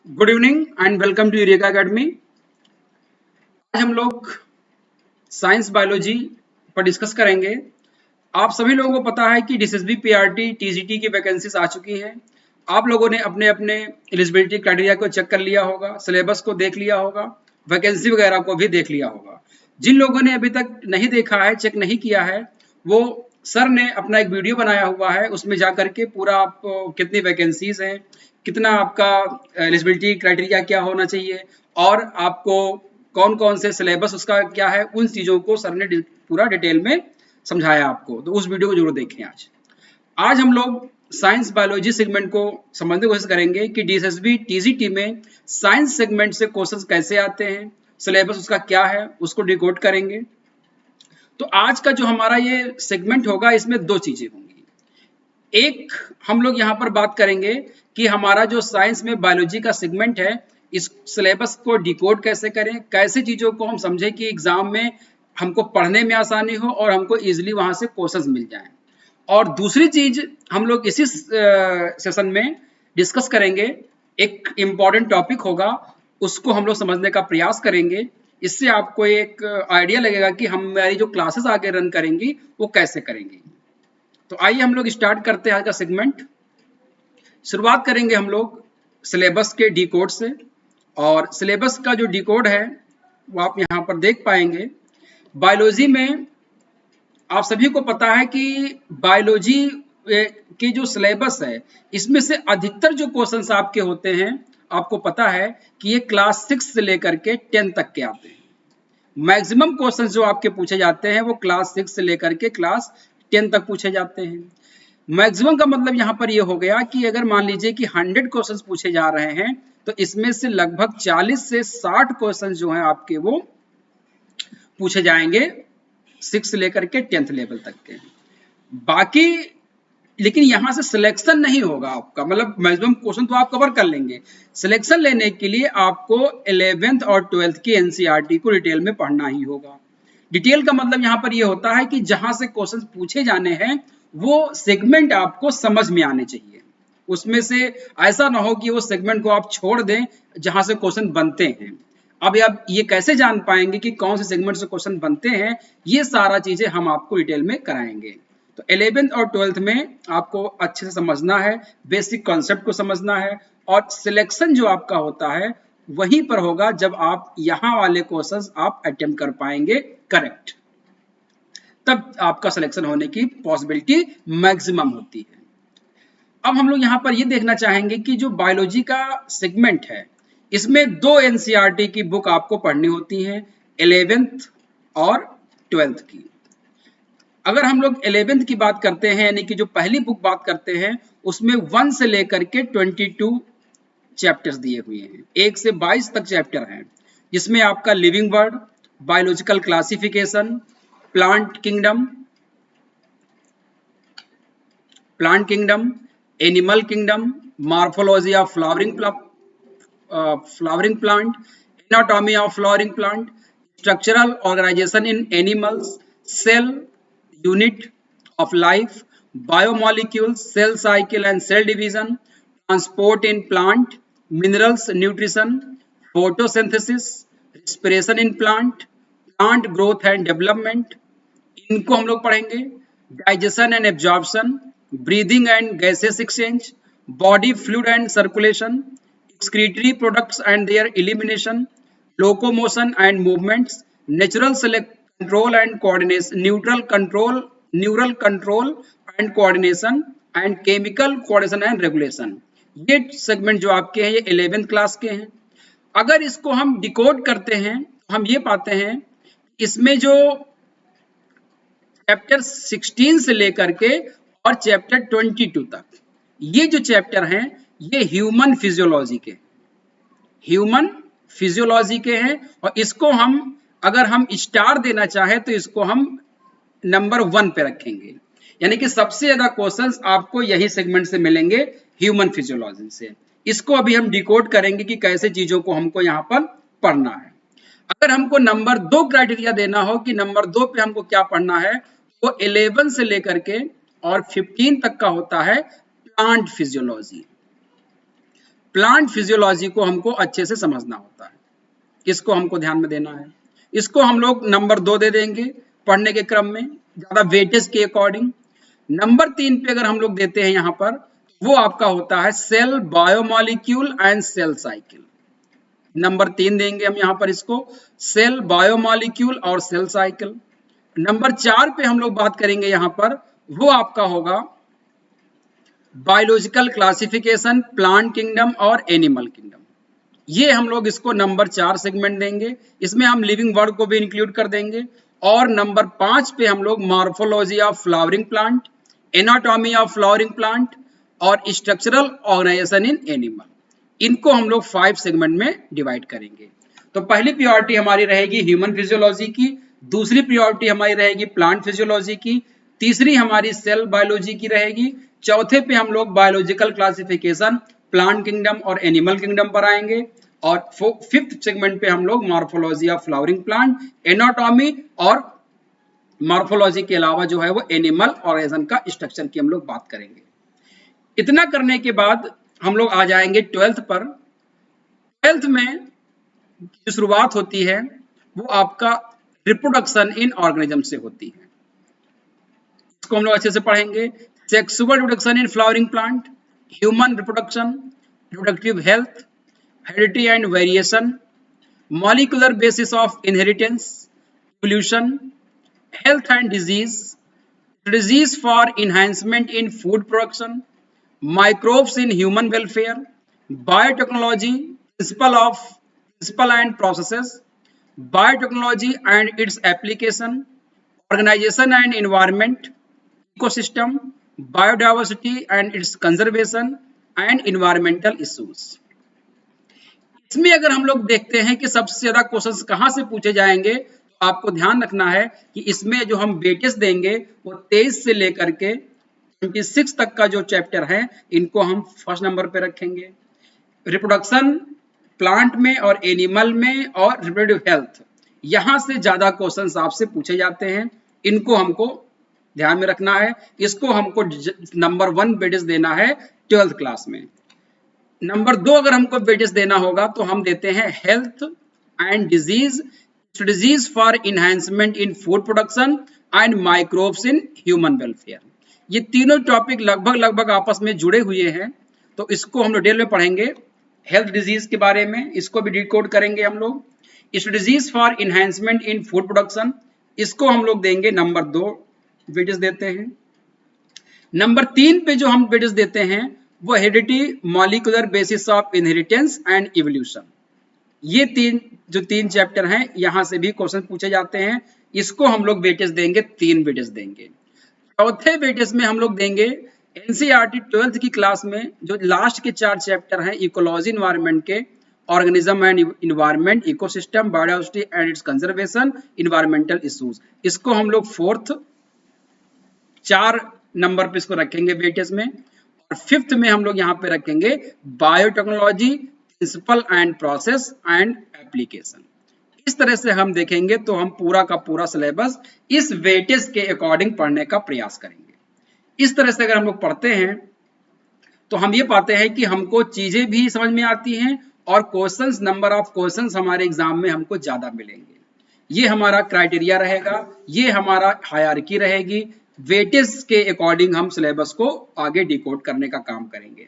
Good evening and welcome to Eureka academy. आज हम लोग साइंस बायोलॉजी पर डिस्कस करेंगे। आप सभी लोगों को पता है कि डीएसएसबी पीआरटी टीजीटी की वैकेंसीज आ चुकी हैं। आप लोगों ने अपने अपने एलिजिबिलिटी क्राइटेरिया को चेक कर लिया होगा, सिलेबस को देख लिया होगा, वैकेंसी वगैरह को भी देख लिया होगा। जिन लोगों ने अभी तक नहीं देखा है, चेक नहीं किया है, वो सर ने अपना एक वीडियो बनाया हुआ है, उसमें जा करके पूरा आप कितनी वैकेंसीज हैं, कितना आपका एलिजिबिलिटी क्राइटेरिया क्या होना चाहिए और आपको कौन कौन से सिलेबस उसका क्या है, उन चीज़ों को सर ने पूरा डिटेल में समझाया आपको। तो उस वीडियो को जरूर देखें। आज हम लोग साइंस बायोलॉजी सेगमेंट को समझने की कोशिश करेंगे कि डीएसएसबी टीजीटी में साइंस सेगमेंट से क्वेश्चंस कैसे आते हैं, सिलेबस उसका क्या है, उसको डिकोड करेंगे। तो आज का जो हमारा ये सेगमेंट होगा, इसमें दो चीजें होंगी। एक, हम लोग यहाँ पर बात करेंगे कि हमारा जो साइंस में बायोलॉजी का सेगमेंट है, इस सिलेबस को डिकोड कैसे करें, कैसे चीजों को हम समझें कि एग्जाम में हमको पढ़ने में आसानी हो और हमको इजीली वहां से क्वेश्चंस मिल जाएं। और दूसरी चीज हम लोग इसी सेशन में डिस्कस करेंगे, एक इम्पॉर्टेंट टॉपिक होगा, उसको हम लोग समझने का प्रयास करेंगे। इससे आपको एक आइडिया लगेगा कि हमारी जो क्लासेस आगे रन करेंगी वो कैसे करेंगी। तो आइए हम लोग स्टार्ट करते हैं आज का सेगमेंट। शुरुआत करेंगे हम लोग सिलेबस के डी कोड से, और सिलेबस का जो डी कोड है वो आप यहाँ पर देख पाएंगे। बायोलॉजी में आप सभी को पता है कि बायोलॉजी के जो सिलेबस है, इसमें से अधिकतर जो क्वेश्चंस आपके होते हैं, आपको पता है कि ये क्लास 6 से लेकर के 10 तक के आते हैं। मैक्सिमम क्वेश्चंस जो आपके पूछे जाते हैं वो क्लास 6 से लेकर के क्लास 10 तक पूछे जाते हैं। मैक्सिमम का मतलब यहाँ पर ये हो गया कि अगर मान लीजिए कि 100 क्वेश्चंस पूछे जा रहे हैं, तो इसमें से लगभग 40 से 60 क्वेश्चंस जो हैं आपके वो पूछे जाएंगे 6 से लेकर के 10th लेवल तक के। बाकी लेकिन यहाँ से सिलेक्शन नहीं होगा आपका, मतलब मैक्सिमम क्वेश्चन तो आप कवर कर लेंगे। सिलेक्शन लेने के लिए आपको 11th और 12th की एनसीईआरटी को डिटेल में पढ़ना ही होगा। डिटेल का मतलब यहाँ पर ये होता है कि जहां से क्वेश्चन पूछे जाने हैं वो सेगमेंट आपको समझ में आने चाहिए। उसमें से ऐसा ना हो कि वो सेगमेंट को आप छोड़ दें जहां से क्वेश्चन बनते हैं। अब आप ये कैसे जान पाएंगे कि कौन से सेगमेंट से क्वेश्चन बनते हैं, ये सारा चीजें हम आपको डिटेल में कराएंगे। तो 11th और 12th में आपको अच्छे से समझना है, बेसिक कॉन्सेप्ट को समझना है, और सिलेक्शन जो आपका होता है वहीं पर होगा जब आप यहाँ वाले क्वेश्चंस आप अटेम्प्ट कर पाएंगे करेक्ट, तब आपका सिलेक्शन होने की पॉसिबिलिटी मैक्सिमम होती है। अब हम लोग यहाँ पर ये देखना चाहेंगे कि जो बायोलॉजी का सेगमेंट है, इसमें दो एनसीईआरटी की बुक आपको पढ़नी होती हैं, 11th और 12th की। अगर हम लोग 11th की बात करते हैं, यानी कि जो पहली बुक बात करते हैं, उसमें 1 से लेकर के 22 चैप्टर्स दिए हुए हैं, 1 से 22 तक चैप्टर हैं, जिसमें आपका living word, biological classification, plant kingdom, animal kingdom, morphology of flowering plant, anatomy of flowering plant, structural organization in animals, cell unit of life, biomolecules, cell cycle and cell division, transport in plant, minerals, nutrition, photosynthesis, respiration in plant, plant growth and development, इनको हम लोग पढ़ेंगे। Digestion and absorption, breathing and gases exchange, body fluid and circulation, excretory products and there elimination, locomotion and movements, natural select control and coordination, neural control and coordination, and chemical coordination and regulation. ये segment जो आपके हैं ये 11th class के हैं। अगर इसको हम डिकोड करते हैं तो हम ये पाते हैं, इसमें जो चैप्टर 16 से लेकर के और चैप्टर 22 तक, ये जो चैप्टर हैं ये ह्यूमन फिजियोलॉजी के हैं, और इसको हम अगर हम स्टार देना चाहे तो इसको हम नंबर 1 पे रखेंगे। यानी कि सबसे ज्यादा क्वेश्चंस आपको यही सेगमेंट से मिलेंगे, ह्यूमन फिजियोलॉजी से। इसको अभी हम डिकोड करेंगे कि कैसे चीजों को हमको यहाँ पर पढ़ना है। अगर हमको नंबर 2 क्राइटेरिया देना हो कि नंबर 2 पे हमको क्या पढ़ना है, वो 11 से लेकर के और 15 तक का होता है प्लांट फिजियोलॉजी। प्लांट फिजियोलॉजी को हमको अच्छे से समझना होता है, इसको हमको ध्यान में देना है। इसको हम लोग नंबर 2 दे देंगे पढ़ने के क्रम में, ज्यादा वेटेज के अकॉर्डिंग। नंबर 3 पे अगर हम लोग देते हैं यहाँ पर, वो आपका होता है cell biomolecule and cell cycle. Number 3 देंगे हम यहाँ पर इसको, सेल बायोमॉलिक्यूल और सेल साइकिल। नंबर 4 पे हम लोग बात करेंगे यहाँ पर, वो आपका होगा बायोलॉजिकल क्लासिफिकेशन, प्लांट किंगडम और एनिमल किंगडम। ये हम लोग इसको नंबर 4 सेगमेंट देंगे, इसमें हम लिविंग वर्ड को भी इंक्लूड कर देंगे। और नंबर 5 पे हम लोग morphology of flowering plant, anatomy of flowering plant और स्ट्रक्चरल ऑर्गेनाइजेशन इन एनिमल, इनको हम लोग 5 सेगमेंट में डिवाइड करेंगे। तो पहली प्रायोरिटी हमारी रहेगी ह्यूमन फिजियोलॉजी की, दूसरी प्रायोरिटी हमारी रहेगी प्लांट फिजियोलॉजी की, तीसरी हमारी सेल बायोलॉजी की रहेगी, चौथे पे हम लोग बायोलॉजिकल क्लासिफिकेशन, प्लांट किंगडम और एनिमल किंगडम पर आएंगे, और 5th सेगमेंट पे हम लोग morphology of flowering plant, anatomy और मॉर्फोलॉजी के अलावा जो है वो एनिमल ऑर्गेनिज्म का स्ट्रक्चर की हम लोग बात करेंगे। इतना करने के बाद हम लोग आ जाएंगे 12th पर। 12th में जो शुरुआत होती है वो आपका रिप्रोडक्शन इन ऑर्गेनिज्म से होती है, इसको हम लोग अच्छे से पढ़ेंगे। Sexual reproduction in flowering plant, human reproduction, reproductive health, heredity and variation, molecular basis of inheritance, evolution, health and disease for enhancement in food production, microbes in human welfare, biotechnology, principle and processes, biotechnology and its application, organization and environment, ecosystem, biodiversity and its conservation, and environmental issues। इसमें अगर हम लोग देखते हैं कि सबसे ज्यादा questions कहां से पूछे जाएंगे, तो आपको ध्यान रखना है कि इसमें जो हम वेटेज देंगे वो 23 से लेकर के 26 तक का जो चैप्टर है, इनको हम फर्स्ट नंबर पे रखेंगे। रिप्रोडक्शन प्लांट में और एनिमल में और रिप्रोडक्टिव हेल्थ, यहां से ज्यादा क्वेश्चंस आपसे पूछे जाते हैं, इनको हमको ध्यान में रखना है। इसको हमको नंबर 1 वेटेज देना है 12th क्लास में। नंबर 2 अगर हमको वेटेज देना होगा तो हम देते हैं health and disease for enhancement in food production and microbes in human welfare. ये तीनों टॉपिक लगभग आपस में जुड़े हुए हैं, तो इसको हम लोग डिटेल में पढ़ेंगे। हेल्थ डिजीज के बारे में, इसको भी डिकोड करेंगे हम लोग। Disease for enhancement in food production, इसको हम लोग देंगे नंबर 2 वेटेज देते हैं। नंबर 3 पे जो हम वेटेज देते हैं वो heredity, molecular basis of inheritance and evolution. ये तीन चैप्टर हैं, यहां से भी क्वेश्चन पूछे जाते हैं, इसको हम लोग वेटेज देंगे, 3 वेटेज देंगे। चौथे वेटेज में हम लोग देंगे एनसीईआरटी 12th की क्लास में जो लास्ट के 4 चैप्टर हैं, इकोलॉजी एनवायरनमेंट के, organism and environment, ecosystem, biodiversity and it's conservation, environmental issues, इसको हम लोग 4th 4 नंबर पे इसको रखेंगे वेटेज में। और 5th में हम लोग यहाँ पे रखेंगे biotechnology, principle and process and application. इस तरह से हम देखेंगे तो हम पूरा का पूरा सिलेबस इस वेटेज के अकॉर्डिंग पढ़ने का प्रयास करेंगे। इस तरह से अगर हम लोग पढ़ते हैं तो हम ये पाते हैं कि हमको चीजें भी समझ में आती हैं और क्वेश्चंस, नंबर ऑफ क्वेश्चंस हमारे एग्जाम में हमको ज्यादा मिलेंगे। ये हमारा क्राइटेरिया रहेगा, ये हमारा हायरार्की रहेगी। वेटेज के अकॉर्डिंग हम सिलेबस को आगे डिकोड करने का काम करेंगे।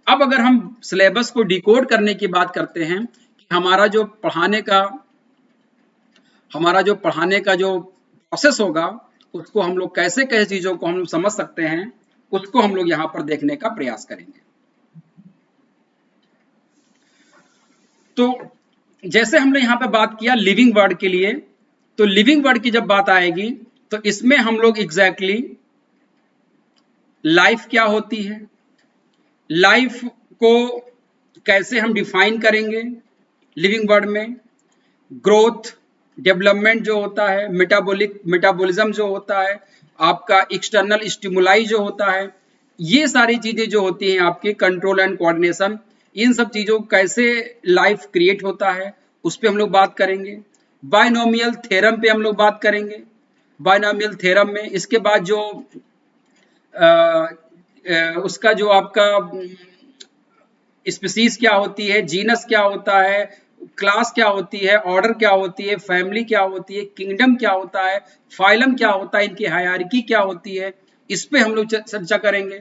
अब अगर हम सिलेबस को डिकोड करने की बात करते हैं कि हमारा जो पढ़ाने का जो प्रोसेस होगा, उसको हम लोग कैसे कैसे चीजों को हम लोग समझ सकते हैं, उसको हम लोग यहाँ पर देखने का प्रयास करेंगे। तो जैसे हमने यहाँ पे बात किया लिविंग वर्ड के लिए, तो लिविंग वर्ड की जब बात आएगी तो इसमें हम लोग एग्जैक्टली लाइफ क्या होती है, लाइफ को कैसे हम डिफाइन करेंगे लिविंग वर्ड में, ग्रोथ, डेवलपमेंट जो होता है, मेटाबॉलिज्म जो होता है, आपका एक्सटर्नल स्टिमुलाई जो होता है, ये सारी चीजें जो होती हैं आपकी, कंट्रोल एंड कोऑर्डिनेशन, इन सब चीजों कैसे लाइफ क्रिएट होता है उस पर हम लोग बात करेंगे। बायनोमियल थ्योरम पे हम लोग बात करेंगे, बायनोमियल थ्योरम में इसके बाद जो उसका जो आपका स्पीसीज क्या होती है, जीनस क्या होता है, क्लास क्या होती है, ऑर्डर क्या होती है, फैमिली क्या होती है, किंगडम क्या होता है, फाइलम क्या होता है, इनकी हायरार्की क्या होती है, इस पे हम लोग चर्चा करेंगे।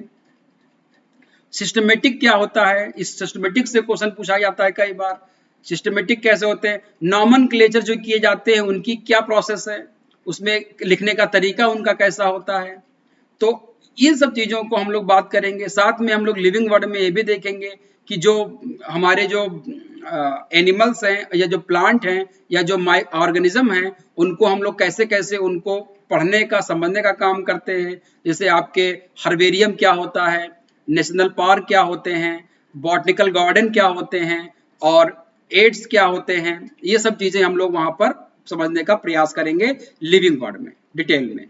सिस्टमेटिक क्या होता है, इस सिस्टमेटिक से क्वेश्चन पूछा जाता है कई बार। सिस्टमेटिक कैसे होते हैं, नॉमेनक्लेचर जो किए जाते हैं उनकी क्या प्रोसेस है, उसमें लिखने का तरीका उनका कैसा होता है। तो इन सब चीजों को हम लोग बात करेंगे। साथ में हम लोग लिविंग वर्ड में ये भी देखेंगे कि जो हमारे जो एनिमल्स हैं या जो प्लांट हैं या जो ऑर्गेनिज्म हैं उनको हम लोग कैसे कैसे उनको पढ़ने का समझने का काम करते हैं। जैसे आपके हर्बेरियम क्या होता है, नेशनल पार्क क्या होते हैं, बॉटनिकल गार्डन क्या होते हैं और एड्स क्या होते हैं, ये सब चीजें हम लोग वहां पर समझने का प्रयास करेंगे लिविंग वर्ड में डिटेल में।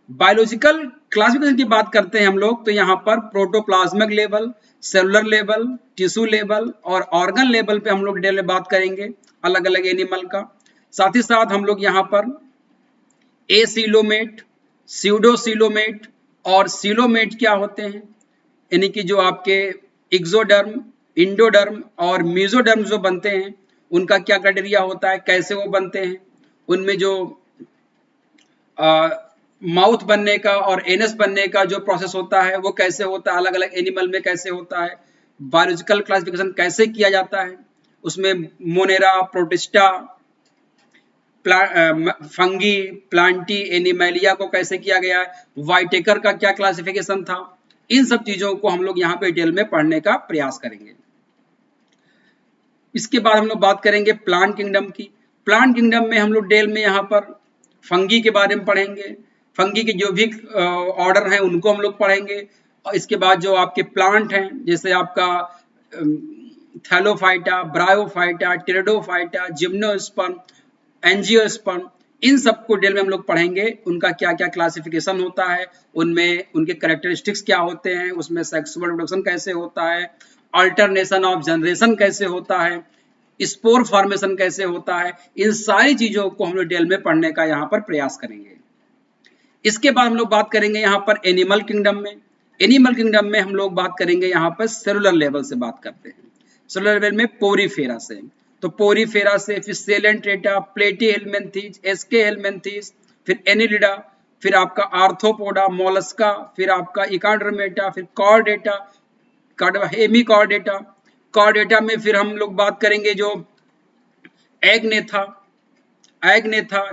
बायोलॉजिकल क्लासिफिकेशन की बात करते हैं हम लोग तो यहाँ पर protoplasmic level, cellular level, tissue level और ऑर्गन लेवल पे हम लोग डिटेल में बात करेंगे अलग अलग एनिमल का। साथ ही साथ हम लोग यहाँ पर एसीलोमेट, स्यूडोसीलोमेट और सीलोमेट क्या होते हैं, यानी कि जो आपके एक्सोडर्म, इंडोडर्म और मेसोडर्म जो बनते हैं उनका क्या क्राइटेरिया होता है, कैसे वो बनते हैं, उनमें जो माउथ बनने का और एनस बनने का जो प्रोसेस होता है वो कैसे होता है, अलग अलग एनिमल में कैसे होता है, बायोलॉजिकल क्लासिफिकेशन कैसे किया जाता है, उसमें मोनेरा, प्रोटिस्टा, फंगी, प्लांटी, एनिमैलिया को कैसे किया गया है, वाइटेकर का क्या क्लासिफिकेशन था, इन सब चीजों को हम लोग यहाँ पे डिटेल में पढ़ने का प्रयास करेंगे। इसके बाद हम लोग बात करेंगे प्लांट किंगडम की। प्लांट किंगडम में हम लोग डिटेल में यहाँ पर फंगी के बारे में पढ़ेंगे, फंगी के जो भी ऑर्डर हैं उनको हम लोग पढ़ेंगे। और इसके बाद जो आपके प्लांट हैं जैसे आपका thallophyta, bryophyta, pteridophyta, gymnosperm, angiosperm, इन सबको डिटेल में हम लोग पढ़ेंगे। उनका क्या क्या क्लासिफिकेशन होता है, उनमें उनके कैरेक्टरिस्टिक्स क्या होते हैं, उसमें सेक्सुअल रिप्रोडक्शन कैसे होता है, अल्टरनेशन ऑफ जनरेशन कैसे होता है, स्पोर फॉर्मेशन कैसे होता है, इन सारी चीजों को हम लोग डिटेल में पढ़ने का यहाँ पर प्रयास करेंगे। इसके बाद हम लोग बात करेंगे यहाँ पर एनिमल किंगडम में। एनिमल किंगडम में हम लोग बात करेंगे यहाँ पर सेलुलर लेवल से बात करते हैं। सेलुलर लेवल में पोरीफेरा से, तो पोरीफेरा से फिर सेलेंट्रेटा, प्लेटीहेल्मिन्थीज, एस्के हेल्मिन्थीज, फिर एनिलिडा, फिर आपका आर्थ्रोपोडा, मोलस्का, फिर आपका इकाड्रमेटा, फिर कॉर्डेटा, हेमीकॉर्डेटा। कॉर्डेटा में फिर हम लोग बात करेंगे जो एग्नेथा,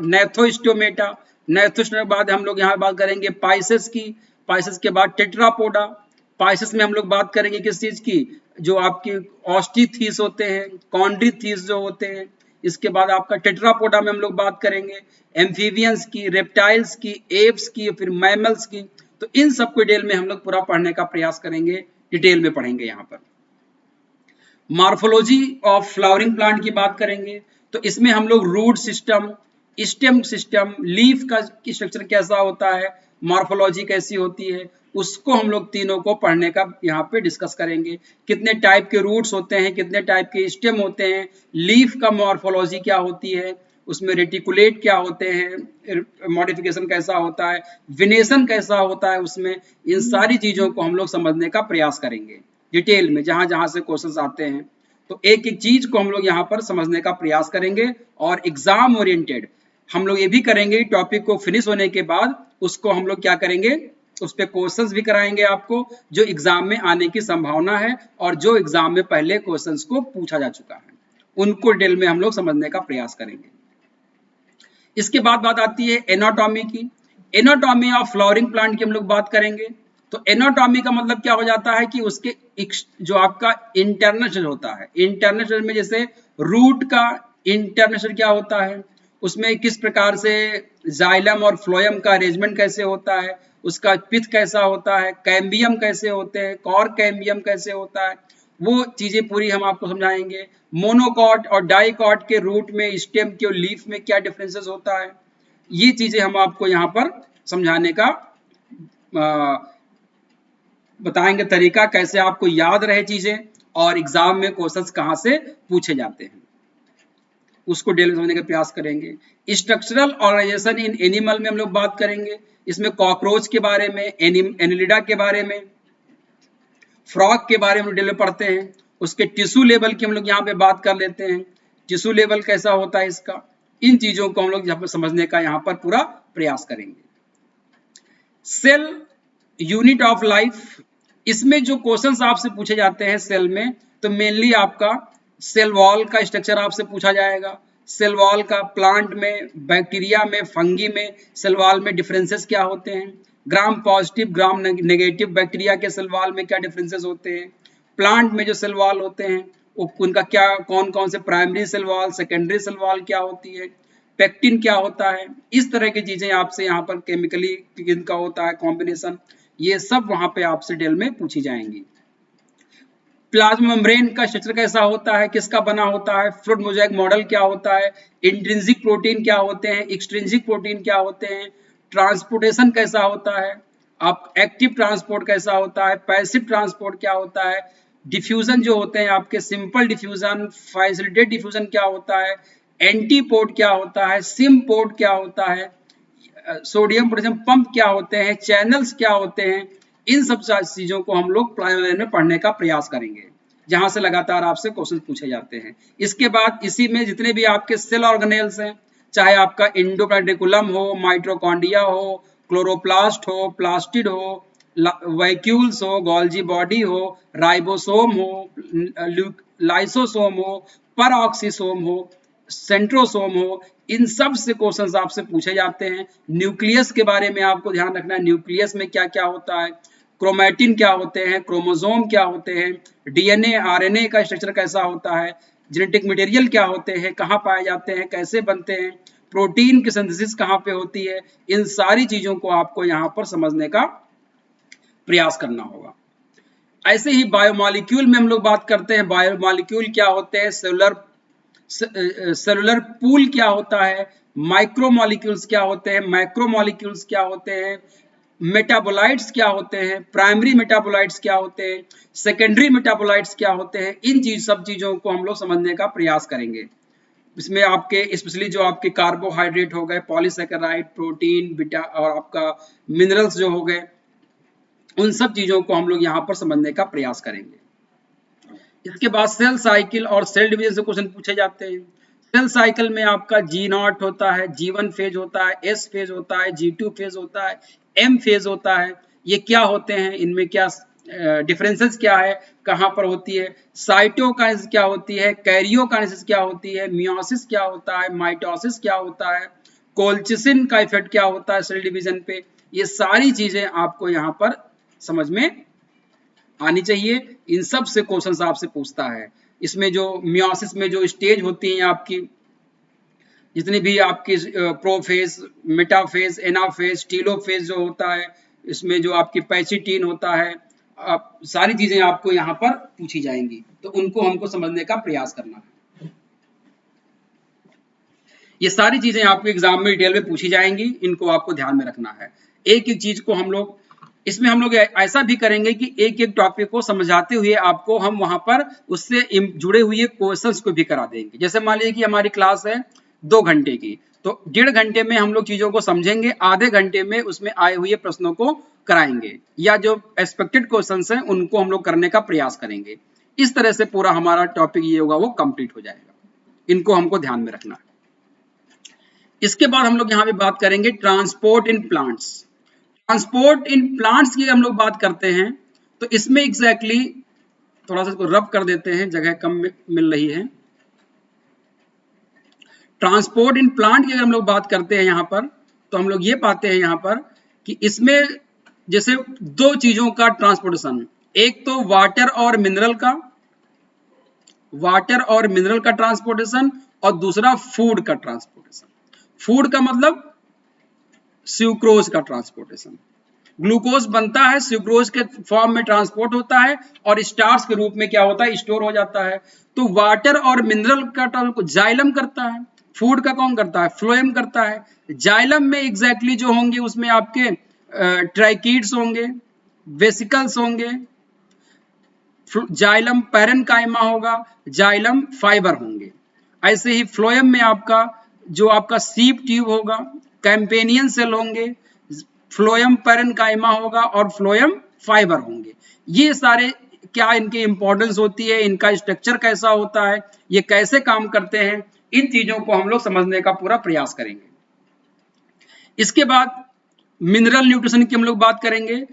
नेथोस्टोमेटा, नेथोस्टोमेटा के बाद हम लोग यहाँ बात करेंगे पाइसेस की, पाइसेस के बाद टेट्रापोडा, पाइसेस में हम लोग बात करेंगे किस चीज की, जो आपकी ऑस्टिथीस होते हैं, कॉन्ड्रीथीस जो होते हैं। इसके बाद आपका टेट्रापोडा में हम लोग बात करेंगे एम्फीबियंस की, रेप्टाइल्स की, एप्स की, फिर मैमल्स की। तो इन सबको डिटेल में हम लोग पूरा पढ़ने का प्रयास करेंगे, डिटेल में पढ़ेंगे। यहाँ पर मॉर्फोलॉजी ऑफ फ्लावरिंग प्लांट की बात करेंगे तो इसमें हम लोग root system, stem system, leaf का स्ट्रक्चर कैसा होता है, मॉर्फोलॉजी कैसी होती है, उसको हम लोग तीनों को पढ़ने का यहाँ पे डिस्कस करेंगे। कितने टाइप के रूट्स होते हैं, कितने टाइप के स्टेम होते हैं, लीफ का मॉर्फोलॉजी क्या होती है, उसमें रेटिकुलेट क्या होते हैं, मॉडिफिकेशन कैसा होता है, विनेशन कैसा होता है उसमें, इन सारी चीजों को हम लोग समझने का प्रयास करेंगे डिटेल में जहां जहां से क्वेश्चंस आते हैं। तो एक एक चीज को हम लोग यहाँ पर समझने का प्रयास करेंगे और एग्जाम ओरिएंटेड हम लोग ये भी करेंगे। टॉपिक को फिनिश होने के बाद उसको हम लोग क्या करेंगे, उस पे क्वेश्चंस भी कराएंगे आपको जो एग्जाम में आने की संभावना है और जो एग्जाम में पहले क्वेश्चंस को पूछा जा चुका है उनको डिटेल में हम लोग समझने का प्रयास करेंगे। इसके बाद बात आती है एनाटॉमी की। एनाटॉमी ऑफ फ्लावरिंग प्लांट की हम लोग बात करेंगे। तो एनाटॉमी का मतलब क्या हो जाता है कि उसके जो आपका इंटरनल होता है, इंटरनल में जैसे रूट का इंटरनल क्या होता है, उसमें किस प्रकार से जाइलम और फ्लोएम का अरेंजमेंट कैसे होता है, उसका पिथ कैसा होता है, कैम्बियम कैसे होते हैं, कॉर कैम्बियम कैसे होता है, वो चीजें पूरी हम आपको समझाएंगे। मोनोकॉट और डाइकॉट के रूट में, स्टेम के और लीफ में क्या डिफरेंसेस होता है, ये चीजें हम आपको यहाँ पर समझाने का बताएंगे तरीका, कैसे आपको याद रहे चीजें और एग्जाम में क्वेश्चंस कहाँ से पूछे जाते हैं उसको डिटेल में समझने का प्रयास करेंगे। स्ट्रक्चरल ऑर्गेनाइजेशन इन एनिमल में हम लोग बात करेंगे। इसमें कॉकरोच के बारे में, एनिलिडा के बारे में, फ्रॉग के बारे में डिटेल में पढ़ते हैं। उसके टिश्यू लेवल की हम लोग यहाँ पे बात कर लेते हैं, टिश्यू लेवल कैसा होता है इसका, इन चीजों को हम लोग यहाँ पर समझने का यहाँ पर पूरा प्रयास करेंगे। सेल यूनिट ऑफ लाइफ, इसमें जो क्वेश्चंस आपसे पूछे जाते हैं सेल में, तो मेनली आपका सेल वॉल का स्ट्रक्चर आपसे पूछा जाएगा, सेल वॉल का प्लांट में, बैक्टीरिया में, फंगी में सेल वॉल में डिफरेंसेस क्या होते हैं, gram positive gram negative bacteria के सेल वॉल में क्या डिफरेंसेस होते हैं, प्लांट में जो सेल वॉल होते हैं वो उनका क्या, कौन कौन से primary cell wall, secondary cell wall क्या होती है, पेक्टिन क्या होता है, इस तरह की चीजें आपसे यहाँ पर केमिकली किनका होता है कॉम्बिनेशन, ये सब वहां पे आपसे डिटेल में पूछी जाएंगी। प्लाज्मा मेम्ब्रेन का स्ट्रक्चर कैसा होता है, किसका बना होता है, फ्लूइड मोज़ेक मॉडल क्या होता है, इंट्रिंसिक प्रोटीन क्या होते हैं, एक्सट्रिंसिक प्रोटीन क्या होते हैं, ट्रांसपोर्टेशन कैसा होता है, आप एक्टिव ट्रांसपोर्ट कैसा होता है, पैसिव ट्रांसपोर्ट क्या होता है, डिफ्यूजन जो होते हैं आपके, सिंपल डिफ्यूजन, फैसिलिटेटेड डिफ्यूजन क्या होता है, एंटी पोर्ट क्या होता है, सिम पोर्ट क्या होता है, सोडियम पोटेशियम पंप क्या होते हैं, चैनल्स क्या होते हैं, इन सब चीजों को हम लोग प्लाज्मा में पढ़ने का प्रयास करेंगे, जहां से लगातार आपसे क्वेश्चन पूछे जाते हैं। इसके बाद इसी में जितने भी आपके सेल ऑर्गेनेल्स हैं, चाहे आपका एंडोप्लाज्मिक रेटिकुलम हो, माइटोकॉन्ड्रिया हो, क्लोरोप्लास्ट हो, प्लास्टिड हो, वैक्यूल्स हो, गोल्जी बॉडी हो, राइबोसोम हो, लाइसोसोम हो, परऑक्सीसोम हो, सेंट्रोसोम हो, इन सब से क्वेश्चंस आपसे पूछे जाते हैं। न्यूक्लियस के बारे में आपको ध्यान रखना है, न्यूक्लियस में क्या क्या होता है, क्रोमैटिन क्या होते हैं, क्रोमोसोम क्या होते हैं, डीएनए आरएनए का स्ट्रक्चर कैसा होता है, जेनेटिक मटेरियल क्या होते हैं, कहाँ पाए जाते हैं, कैसे बनते हैं, प्रोटीन की सिंथेसिस कहाँ पे होती है, इन सारी चीजों को आपको यहाँ पर समझने का प्रयास करना होगा। ऐसे ही बायोमॉलिक्यूल में हम लोग बात करते हैं, बायोमॉलिक्यूल क्या होते हैं, सेलुलर पूल क्या होता है, माइक्रोमॉलिक्यूल्स क्या होते हैं, मैक्रोमॉलिक्यूल्स क्या होते हैं, मेटाबोलाइट्स क्या होते हैं, प्राइमरी मेटाबोलाइट्स क्या होते हैं, सेकेंडरी मेटाबोलाइट्स क्या होते हैं, इन सब चीजों को हम लोग समझने का प्रयास करेंगे। इसमें आपके स्पेशली जो आपके कार्बोहाइड्रेट हो गए, पॉलीसेकेराइड, प्रोटीन, बीटा और आपका मिनरल्स जो हो गए, उन सब चीजों को हम लोग यहाँ पर समझने का प्रयास करेंगे। इसके बाद सेल साइकिल और सेल डिवीजन से क्वेश्चन पूछे जाते हैं। सेल साइकिल में आपका G0 होता है, G1 फेज होता है, S फेज होता है, G2 फेज होता है, M फेज होता है। ये क्या होते हैं, इनमें क्या डिफरेंसेस क्या है, कहाँ पर होती है, साइटोकाइनेसिस क्या होती है, कैरियोकाइनेसिस क्या होती है, मियोसिस क्या होता है, माइटोसिस क्या होता है, कोल्चिसिन का इफेक्ट क्या होता है सेल डिवीजन पे, ये सारी चीजें आपको यहाँ पर समझ में आनी चाहिए। इन सब से क्वेश्चन आपसे पूछता है। इसमें जो मियोसिस में जो स्टेज होती हैं आपकी, जितनी भी आपकी प्रोफेज, मेटाफेज, एनाफेज, टीलोफेज जो होता है, इसमें जो आपकी पैसिटीन होता है, सारी चीजें आपको यहाँ पर पूछी जाएंगी, तो उनको हमको समझने का प्रयास करना है। ये सारी चीजें आपको एग्जाम में डिटेल में पूछी जाएंगी, इनको आपको ध्यान में रखना है। एक एक चीज को हम लोग इसमें हम लोग ऐसा भी करेंगे कि एक एक टॉपिक को समझाते हुए आपको हम वहां पर उससे जुड़े हुए क्वेश्चंस को भी करा देंगे। जैसे मान लीजिए कि हमारी क्लास है 2 घंटे की, तो 1.5 घंटे में हम लोग चीजों को समझेंगे, आधे घंटे में उसमें आए हुए प्रश्नों को कराएंगे, या जो एक्सपेक्टेड क्वेश्चंस हैं उनको हम लोग करने का प्रयास करेंगे। इस तरह से पूरा हमारा टॉपिक ये होगा वो कंप्लीट हो जाएगा। इनको हमको ध्यान में रखना है। इसके बाद हम लोग यहाँ पे बात करेंगे transport in plants. Transport in plants की हम लोग बात करते हैं, तो इसमें एग्जैक्टली थोड़ा सा इसको रब कर देते हैं, जगह कम मिल रही है। ट्रांसपोर्ट इन प्लांट की अगर हम लोग बात करते हैं यहाँ पर, तो हम लोग ये पाते हैं यहाँ पर कि इसमें जैसे 2 चीजों का ट्रांसपोर्टेशन, एक तो वाटर और मिनरल का ट्रांसपोर्टेशन, और दूसरा फूड का ट्रांसपोर्टेशन। फूड का मतलब सुक्रोज का ट्रांसपोर्टेशन, ग्लूकोज बनता है, सुक्रोज के फॉर्म में ट्रांसपोर्ट होता है और स्टार्च के रूप में क्या होता है, स्टोर हो जाता है। तो वाटर और मिनरल का जाइलम करता है, फूड का कौन करता है, फ्लोएम करता है। जाइलम में एग्जैक्टली जो होंगे उसमें आपके ट्राइकीड्स होंगे, वेसिकल्स होंगे, जाइलम पैरेन्काइमा होगा, जाइलम फाइबर होंगे। ऐसे ही फ्लोएम में आपका जो आपका सीप ट्यूब होगा, कैंपेनियन सेल होंगे, फ्लोएम पैरेन्काइमा होगा और फ्लोएम फाइबर होंगे। ये सारे क्या इनकी इंपॉर्टेंस होती है, इनका स्ट्रक्चर कैसा होता है, ये कैसे काम करते हैं, इन चीजों को हम लोग समझने का पूरा प्रयास करेंगे। इसके बाद मिनरल न्यूट्रिशन की हम लोग बात करेंगे।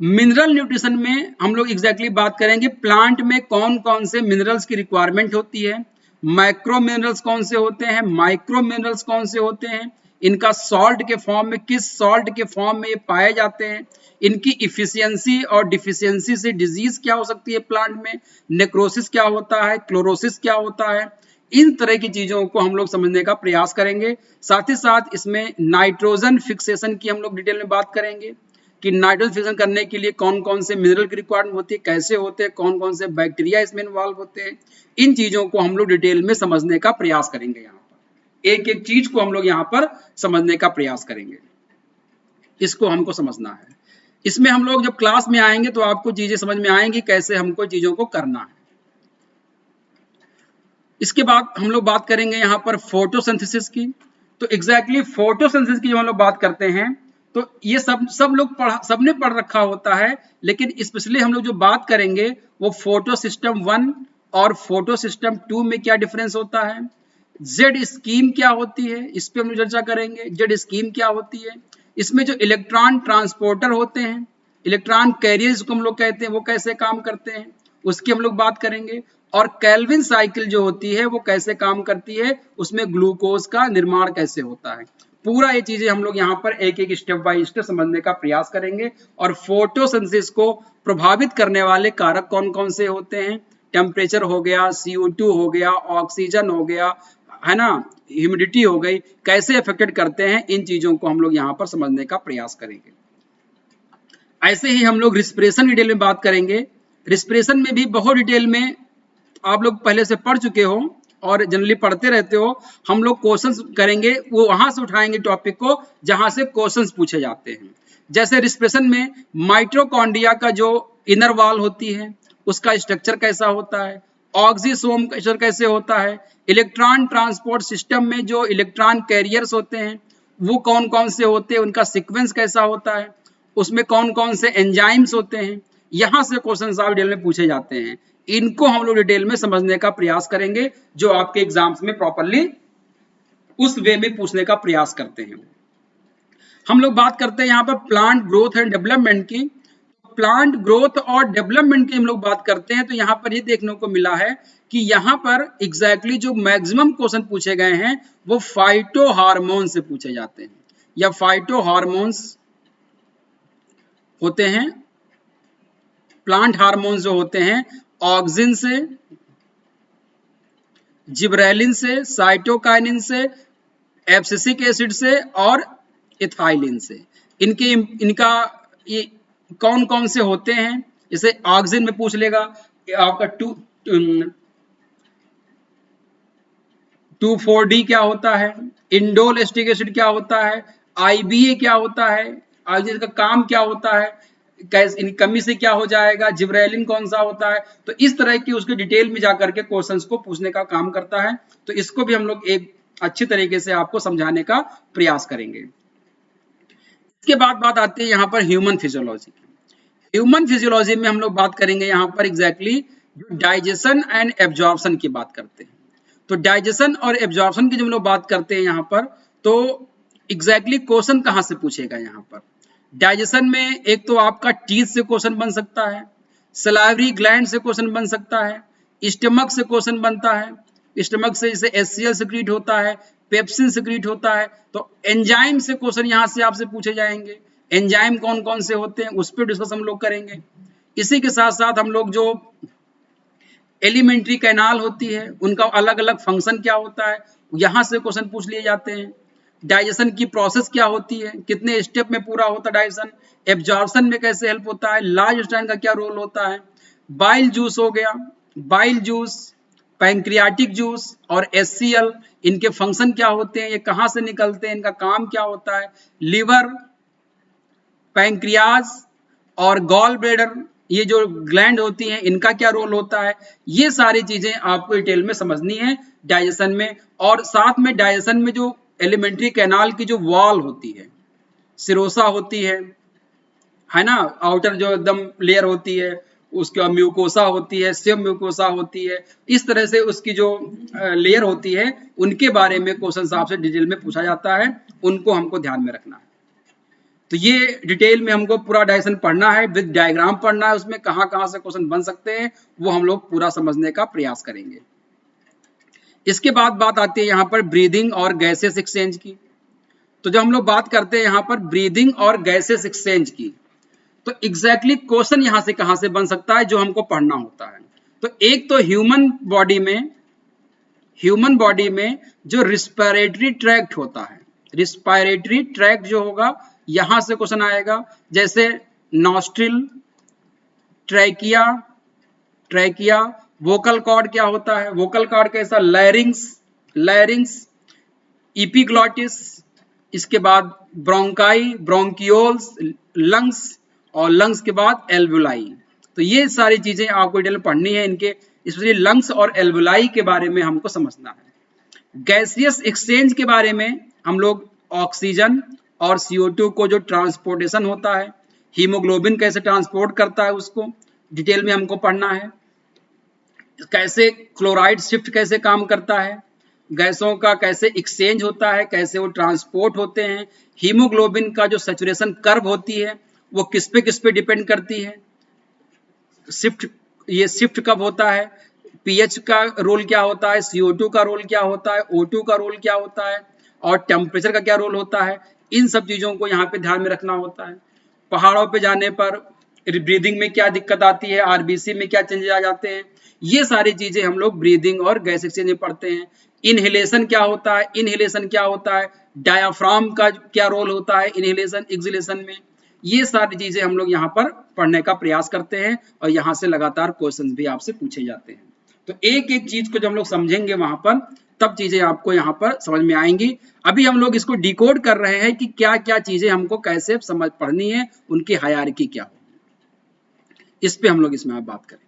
मिनरल न्यूट्रिशन में हम लोग एग्जैक्टली बात करेंगे प्लांट में कौन कौन से मिनरल्स की रिक्वायरमेंट होती है, माइक्रो मिनरल्स कौन से होते हैं, माइक्रो मिनरल्स कौन से होते हैं, इनका सॉल्ट के फॉर्म में, किस सॉल्ट के फॉर्म में ये पाए जाते हैं, इनकी इफिशियंसी और डिफिशियंसी से डिजीज क्या हो सकती है प्लांट में, नेक्रोसिस क्या होता है, क्लोरोसिस क्या होता है, इन तरह की चीजों को हम लोग समझने का प्रयास करेंगे। साथ ही साथ इसमें नाइट्रोजन फिक्सेशन की हम लोग डिटेल में बात करेंगे कि नाइट्रोजन फिक्सेशन करने के लिए कौन कौन से मिनरल की रिक्वायरमेंट होती है, कैसे होते हैं, कौन कौन से बैक्टीरिया इसमें इन्वॉल्व होते हैं, इन चीजों को हम लोग डिटेल में समझने का प्रयास करेंगे। यहाँ पर एक एक चीज को हम लोग यहाँ पर समझने का प्रयास करेंगे, इसको हमको समझना है। इसमें हम लोग जब क्लास में आएंगे तो आपको चीजें समझ में आएंगी कैसे हमको चीजों को करना है। इसके बाद हम लोग बात करेंगे यहाँ पर फोटोसिंथेसिस की। तो एग्जैक्टली फोटोसिंथेसिस की जब हम लोग बात करते हैं तो ये सब लोग सबने पढ़ रखा होता है, लेकिन स्पेशली हम लोग जो बात करेंगे वो फोटो सिस्टम 1 और फोटो सिस्टम 2 में क्या डिफरेंस होता है, जेड स्कीम क्या होती है, इस पे हम लोग चर्चा करेंगे। जेड स्कीम क्या होती है, इसमें जो इलेक्ट्रॉन ट्रांसपोर्टर होते हैं, इलेक्ट्रॉन कैरियर्स को हम लोग कहते हैं, वो कैसे काम करते हैं उसकी हम लोग बात करेंगे। और केल्विन साइकिल जो होती है वो कैसे काम करती है, उसमें ग्लूकोज का निर्माण कैसे होता है, पूरा ये चीजें हम लोग यहाँ पर एक एक स्टेप बाय स्टेप समझने का प्रयास करेंगे। और फोटोसिंथेसिस को प्रभावित करने वाले कारक कौन कौन से होते हैं, टेम्परेचर हो गया, CO2 हो गया, ऑक्सीजन हो गया, है ना, ह्यूमिडिटी हो गई, कैसे अफेक्टेड करते हैं, इन चीजों को हम लोग यहाँ पर समझने का प्रयास करेंगे। ऐसे ही हम लोग रिस्पिरेशन डिटेल में बात करेंगे। रिस्पिरेशन में भी बहुत डिटेल में आप लोग पहले से पढ़ चुके हो और जनरली पढ़ते रहते हो। हम लोग क्वेश्चंस करेंगे, वो वहां से उठाएंगे टॉपिक को जहां से क्वेश्चंस पूछे जाते हैं। जैसे रिस्पिरेशन में माइटोकॉन्ड्रिया का जो इनर वॉल होती है उसका स्ट्रक्चर कैसा होता है, ऑक्सीसोम का स्ट्रक्चर कैसे होता है, इलेक्ट्रॉन ट्रांसपोर्ट सिस्टम में जो इलेक्ट्रॉन कैरियर्स होते हैं वो कौन कौन से होते हैं, उनका सीक्वेंस कैसा होता है, उसमें कौन कौन से एंजाइम्स होते हैं, यहां से क्वेश्चन आप डिटेल में पूछे जाते हैं। इनको हम लोग डिटेल में समझने का प्रयास करेंगे जो आपके एग्जाम्स में प्रॉपरली उस वे में पूछने का प्रयास करते हैं। हम लोग बात करते हैं यहाँ पर प्लांट ग्रोथ एंड डेवलपमेंट की। प्लांट ग्रोथ और डेवलपमेंट की हम लोग बात करते हैं तो यहाँ पर ये देखने को मिला है कि यहाँ पर एग्जैक्टली जो मैक्सिमम क्वेश्चन पूछे गए हैं वो फाइटो हार्मोन से पूछे जाते हैं, या फाइटो हार्मोन्स होते हैं। प्लांट हार्मोन्स जो होते हैं ऑक्सिन से, जिब्रेलिन से, साइटोकाइनिन से, एब्सिसिक एसिड से और इथाइलिन से। इनका ये कौन कौन से होते हैं, जैसे ऑक्सिन में पूछ लेगा आपका 2,4-D क्या होता है, इंडोल एस्टिक एसिड क्या होता है, IBA क्या होता है, ऑक्सिन का काम क्या होता है, इन कमी से क्या हो जाएगा, जिब्रेलिन कौन सा होता है। तो इस तरह की उसके डिटेल में जाकर के क्वेश्चंस को पूछने का काम करता है। तो इसको भी हम लोग एक अच्छी तरीके से आपको समझाने का प्रयास करेंगे। इसके बाद बात आती है यहाँ पर ह्यूमन फिजियोलॉजी की। ह्यूमन फिजियोलॉजी में हम लोग बात करेंगे यहाँ पर एग्जैक्टली जो डाइजेशन एंड एब्जॉर्प्शन की बात करते हैं। तो डाइजेशन और एब्जॉर्प्शन की जब हम लोग बात करते हैं यहाँ पर तो एग्जैक्टली क्वेश्चन कहाँ से पूछेगा यहाँ पर। डाइजेशन में एक तो आपका टीथ से क्वेश्चन बन सकता है, सलाइवरी ग्लैंड से क्वेश्चन बन सकता है, स्टमक से क्वेश्चन बनता है, स्टमक से जैसे HCl सिक्रीट होता है, पेप्सिन सिक्रीट होता है। तो एंजाइम से क्वेश्चन यहाँ से आपसे पूछे जाएंगे, एंजाइम कौन कौन से होते हैं उस पर डिस्कस हम लोग करेंगे। इसी के साथ साथ हम लोग जो एलिमेंट्री कैनाल होती है उनका अलग अलग फंक्शन क्या होता है, यहाँ से क्वेश्चन पूछ लिए जाते हैं। डाइजेशन की प्रोसेस क्या होती है, कितने स्टेप में पूरा होता है डाइजेशन, एब्जॉर्प्शन में कैसे हेल्प होता है, लार्ज इंटेस्टाइन का क्या रोल होता है, बाइल जूस हो गया, बाइल जूस, पैंक्रियाटिक जूस और HCl, इनके फंक्शन क्या होते हैं, ये कहाँ से निकलते हैं, इनका काम क्या होता है, लिवर, पैंक्रियाज और गॉल ब्लैडर, ये जो ग्लैंड होती हैं इनका क्या रोल होता है, ये सारी चीजें आपको डिटेल में समझनी है डाइजेशन में। और साथ में डाइजेशन में जो एलिमेंट्री कैनाल की जो वॉल होती है, सिरोसा होती है ना, आउटर जो एकदम लेयर होती है उसका म्यूकोसा होती है, सेम म्यूकोसा होती है, इस तरह से उसकी जो लेयर होती है उनके बारे में क्वेश्चन आपसे डिटेल में पूछा जाता है, उनको हमको ध्यान में रखना है। तो ये डिटेल में हमको पूरा डायग्रेशन पढ़ना है, विद डायग्राम पढ़ना है, उसमें कहाँ कहाँ से क्वेश्चन बन सकते हैं वो हम लोग पूरा समझने का प्रयास करेंगे। इसके बाद बात आती है यहाँ पर ब्रीदिंग और गैसेस एक्सचेंज की। तो जब हम लोग बात करते हैं यहाँ पर ब्रीदिंग और गैसेस एक्सचेंज की, तो एग्जैक्टली क्वेश्चन यहाँ से कहाँ से बन सकता है जो हमको पढ़ना होता है। तो एक तो ह्यूमन बॉडी में जो रिस्पिरेटरी ट्रैक्ट होता है, रिस्पिरेटरी ट्रैक्ट जो होगा यहां से क्वेश्चन आएगा, जैसे नॉस्ट्रिल, ट्रैकिया, वोकल कॉर्ड क्या होता है, वोकल कॉर्ड कैसा, लैरिंग्स, इपिग्लॉटिस, इसके बाद ब्रोंकाई, ब्रोंकियोल्स, लंग्स, और लंग्स के बाद एल्वुलाई। तो ये सारी चीजें आपको डिटेल पढ़नी है, इनके स्पेशली लंग्स और एल्वुलाई के बारे में हमको समझना है। गैसियस एक्सचेंज के बारे में हम लोग ऑक्सीजन और CO2 को जो ट्रांसपोर्टेशन होता है, हीमोग्लोबिन कैसे ट्रांसपोर्ट करता है उसको डिटेल में हमको पढ़ना है। कैसे क्लोराइड शिफ्ट कैसे काम करता है, गैसों का कैसे एक्सचेंज होता है, कैसे वो ट्रांसपोर्ट होते हैं, हीमोग्लोबिन का जो सैचुरेशन कर्व होती है वो किस पे डिपेंड करती है, शिफ्ट कब होता है, पीएच का रोल क्या होता है, CO2 का रोल क्या होता है, O2 का रोल क्या होता है, और टेम्परेचर का क्या रोल होता है, इन सब चीजों को यहाँ पे ध्यान में रखना होता है। पहाड़ों पे जाने पर ब्रीदिंग में क्या दिक्कत आती है, RBC में क्या चेंजेस आ जाते हैं, ये सारी चीजें हम लोग ब्रीदिंग और गैस एक्सचेंज में पढ़ते हैं। इनहेलेशन क्या होता है, डायाफ्राम का क्या रोल होता है इनहेलेशन एक्सहेलेशन में, ये सारी चीजें हम लोग यहाँ पर पढ़ने का प्रयास करते हैं और यहाँ से लगातार क्वेश्चंस भी आपसे पूछे जाते हैं। तो एक एक चीज को जब हम लोग समझेंगे वहां पर, तब चीजें आपको यहाँ पर समझ में आएंगी। अभी हम लोग इसको डिकोड कर रहे हैं कि क्या क्या चीजें हमको कैसे समझ पढ़नी है, उनकी हायरार्की क्या होगी, इस पे हम लोग इसमें आप बात करें।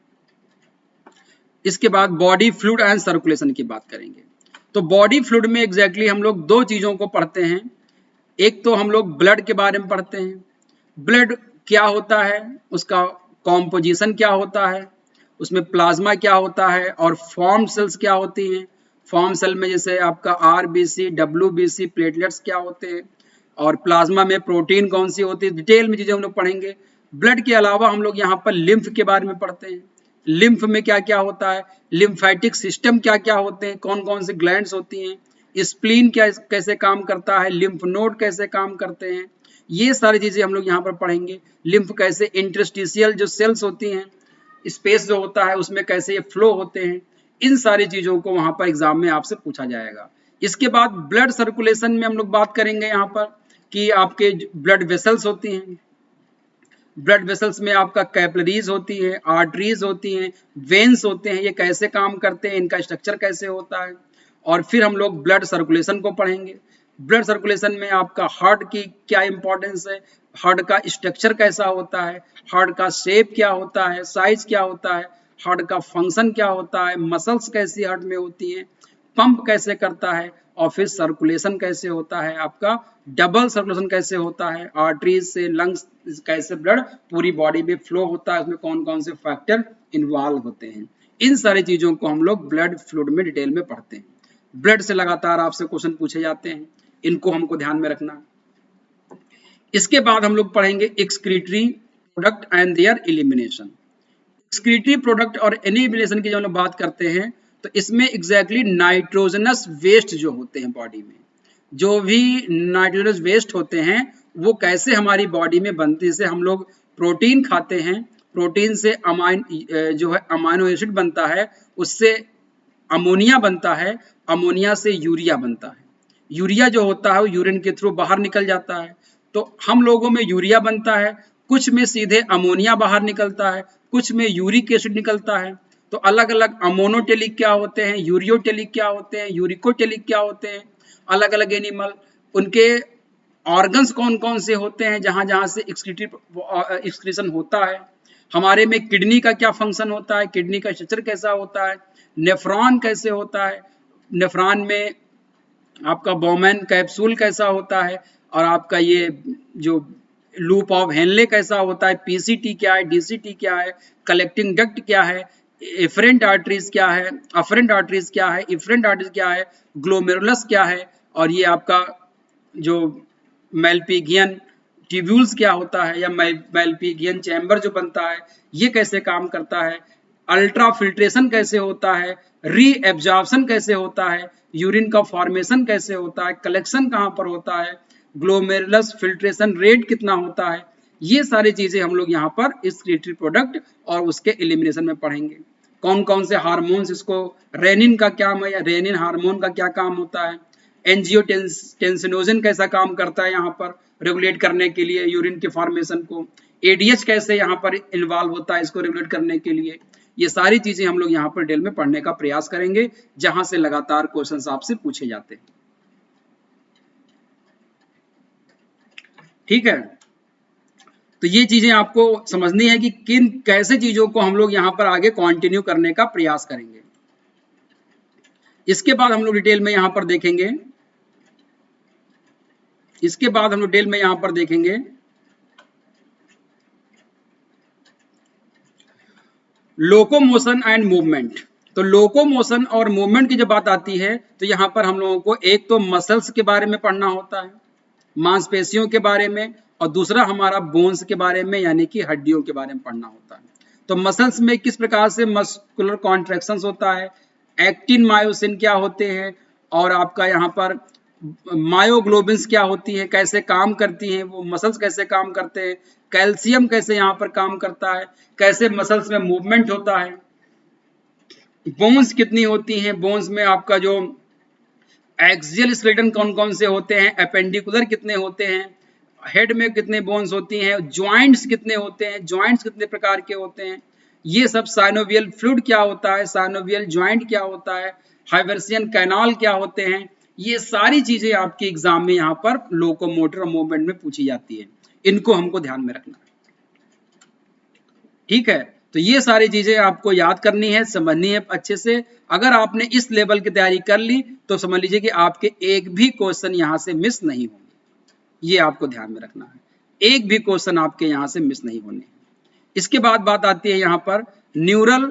इसके बाद बॉडी फ्लूइड एंड सर्कुलेशन की बात करेंगे। तो बॉडी फ्लूइड में एग्जैक्टली हम लोग दो चीजों को पढ़ते हैं। एक तो हम लोग ब्लड के बारे में पढ़ते हैं, ब्लड क्या होता है, उसका कॉम्पोजिशन क्या होता है, उसमें प्लाज्मा क्या होता है, और फॉर्म सेल्स क्या होती हैं। फॉर्म सेल में जैसे आपका RBC, WBC, प्लेटलेट्स क्या होते हैं, और प्लाज्मा में प्रोटीन कौन सी होती है, डिटेल में चीजें हम लोग पढ़ेंगे। ब्लड के अलावा हम लोग यहाँ पर लिम्फ के बारे में पढ़ते हैं, लिम्फ में क्या क्या होता है, लिम्फेटिक सिस्टम क्या क्या होते हैं, कौन कौन से ग्लैंड्स होती हैं, स्प्लीन क्या कैसे काम करता है, लिम्फ नोड कैसे काम करते हैं, ये सारी चीजें हम लोग यहाँ पर पढ़ेंगे। लिम्फ कैसे, इंटरस्टिशियल जो सेल्स होती हैं, स्पेस जो होता है उसमें कैसे ये फ्लो होते हैं, इन सारी चीजों को वहां पर एग्जाम में आपसे पूछा जाएगा। इसके बाद ब्लड सर्कुलेशन में हम लोग बात करेंगे यहाँ पर कि आपके ब्लड वेसल्स होती हैं, ब्लड वेसल्स में आपका कैपिलरीज होती है, आर्टरीज होती हैं, वेन्स होते हैं, ये कैसे काम करते हैं, इनका स्ट्रक्चर कैसे होता है। और फिर हम लोग ब्लड सर्कुलेशन को पढ़ेंगे। ब्लड सर्कुलेशन में आपका हार्ट की क्या इंपॉर्टेंस है, हार्ट का स्ट्रक्चर कैसा होता है, हार्ट का शेप क्या होता है, साइज क्या होता है, हार्ट का फंक्शन क्या होता है, मसल्स कैसी हार्ट में होती हैं, पंप कैसे करता है, और फिर सर्कुलेशन कैसे होता है, आपका डबल सर्कुलेशन कैसे होता है, आर्टरीज से लंग्स कैसे ब्लड पूरी बॉडी में फ्लो होता है, उसमें कौन कौन से फैक्टर इन्वॉल्व होते हैं। इन सारी चीजों को हम लोग ब्लड फ्लूइड में डिटेल में पढ़ते हैं। ब्लड से लगातार आपसे क्वेश्चन पूछे जाते हैं, इनको हमको ध्यान में रखना। इसके बाद हम लोग पढ़ेंगे excretory product and there elimination. Excretory product और एलिमिनेशन की जब हम बात करते हैं तो इसमें एग्जैक्टली नाइट्रोजनस वेस्ट जो होते हैं बॉडी में, जो भी नाइट्रोजनस वेस्ट होते हैं वो कैसे हमारी बॉडी में बनते हैं। जैसे हम लोग प्रोटीन खाते हैं, प्रोटीन से जो है अमाइनो एसिड बनता है, उससे अमोनिया बनता है, अमोनिया से यूरिया बनता है, यूरिया जो होता है वो यूरिन के थ्रू बाहर निकल जाता है। तो हम लोगों में यूरिया बनता है, कुछ में सीधे अमोनिया बाहर निकलता है, कुछ में यूरिक एसिड निकलता है। तो अलग अलग अमोनोटेलिक क्या होते हैं, यूरियोटेलिक क्या होते हैं, यूरिकोटेलिक क्या होते हैं, अलग अलग एनिमल, उनके ऑर्गन्स कौन कौन से होते हैं जहां जहां से एक्सक्रीशन होता है। हमारे में किडनी का क्या फंक्शन होता है, किडनी का स्ट्रक्चर कैसा होता है, नेफ्रॉन कैसे होता है, नेफ्रॉन में आपका बोमेन कैप्सूल कैसा होता है, और आपका ये जो लूप ऑफ हेनले कैसा होता है, PCT क्या है, DCT क्या है, कलेक्टिंग डक्ट क्या है, एफरेंट आर्टरीज क्या है, अफरेंट आर्टरीज क्या है, इफरेंट आर्टरीज क्या है, ग्लोमेरुलस क्या है, और ये आपका जो मेल्पिगियन ट्यूब्यूल्स क्या होता है या मेल्पिगियन चैम्बर जो बनता है ये कैसे काम करता है, अल्ट्रा फिल्ट्रेशन कैसे होता है, री एब्जॉर्प्शन कैसे होता है, यूरिन का फॉर्मेशन कैसे होता है, कलेक्शन कहाँ पर होता है, ग्लोमेरुलस फिल्ट्रेशन रेट कितना होता है, ये सारी चीजें हम लोग यहाँ पर इस क्रिएटिव प्रोडक्ट और उसके एलिमिनेशन में पढ़ेंगे। कौन कौन से हार्मोन्स, इसको रेनिन का क्या है, रेनिन हार्मोन का क्या काम होता है, एंजियोटेंसिनोजन कैसा काम करता है यहाँ पर रेगुलेट करने के लिए यूरिन के फॉर्मेशन को, एडीएच कैसे यहाँ पर इन्वॉल्व होता है इसको रेगुलेट करने के लिए, ये सारी चीजें हम लोग यहाँ पर डिटेल में पढ़ने का प्रयास करेंगे जहां से लगातार क्वेश्चंस आपसे पूछे जाते हैं। ठीक है, तो ये चीजें आपको समझनी है कि किन कैसे चीजों को हम लोग यहाँ पर आगे कंटिन्यू करने का प्रयास करेंगे। इसके बाद हम लोग डिटेल में यहाँ पर देखेंगे, इसके बाद हम लोग डिटेल में यहाँ पर देखेंगे लोकोमोशन एंड मूवमेंट। तो लोकोमोशन और मूवमेंट की जब बात आती है तो यहाँ पर हम लोगों को एक तो मसल्स के बारे में पढ़ना होता है, मांसपेशियों के बारे में, और दूसरा हमारा बोन्स के बारे में यानी कि हड्डियों के बारे में पढ़ना होता है। तो मसल्स में किस प्रकार से मस्कुलर कॉन्ट्रैक्शंस होता है, एक्टिन मायोसिन क्या होते हैं, और आपका यहाँ पर मायोग्लोबिन्स क्या होती है, कैसे काम करती हैं वो मसल्स, कैसे काम करते हैं, कैल्शियम कैसे यहाँ पर काम करता है, कैसे मसल्स में मूवमेंट होता है, बोन्स कितनी होती हैं, बोन्स में आपका जो एक्सियल स्केलेटन कौन कौन से होते हैं, अपेंडिकुलर कितने होते हैं, हेड में कितने बोन्स होती हैं, ज्वाइंट्स कितने होते हैं, ज्वाइंट्स कितने प्रकार के होते हैं, ये सब, साइनोवियल फ्लूइड क्या होता है, साइनोवियल ज्वाइंट क्या होता है, हाइवर्सियन कैनाल क्या होते हैं, ये सारी चीजें आपके एग्जाम में यहाँ पर लोकोमोटर और मूवमेंट में पूछी जाती है, इनको हमको ध्यान में रखना है। ठीक है, तो ये सारी चीजें आपको याद करनी है, समझनी है अच्छे से। अगर आपने इस लेवल की तैयारी कर ली तो समझ लीजिए कि आपके एक भी क्वेश्चन यहाँ से मिस नहीं होंगे, ये आपको ध्यान में रखना है, एक भी क्वेश्चन आपके यहाँ से मिस नहीं होने। इसके बाद बात आती है यहाँ पर न्यूरल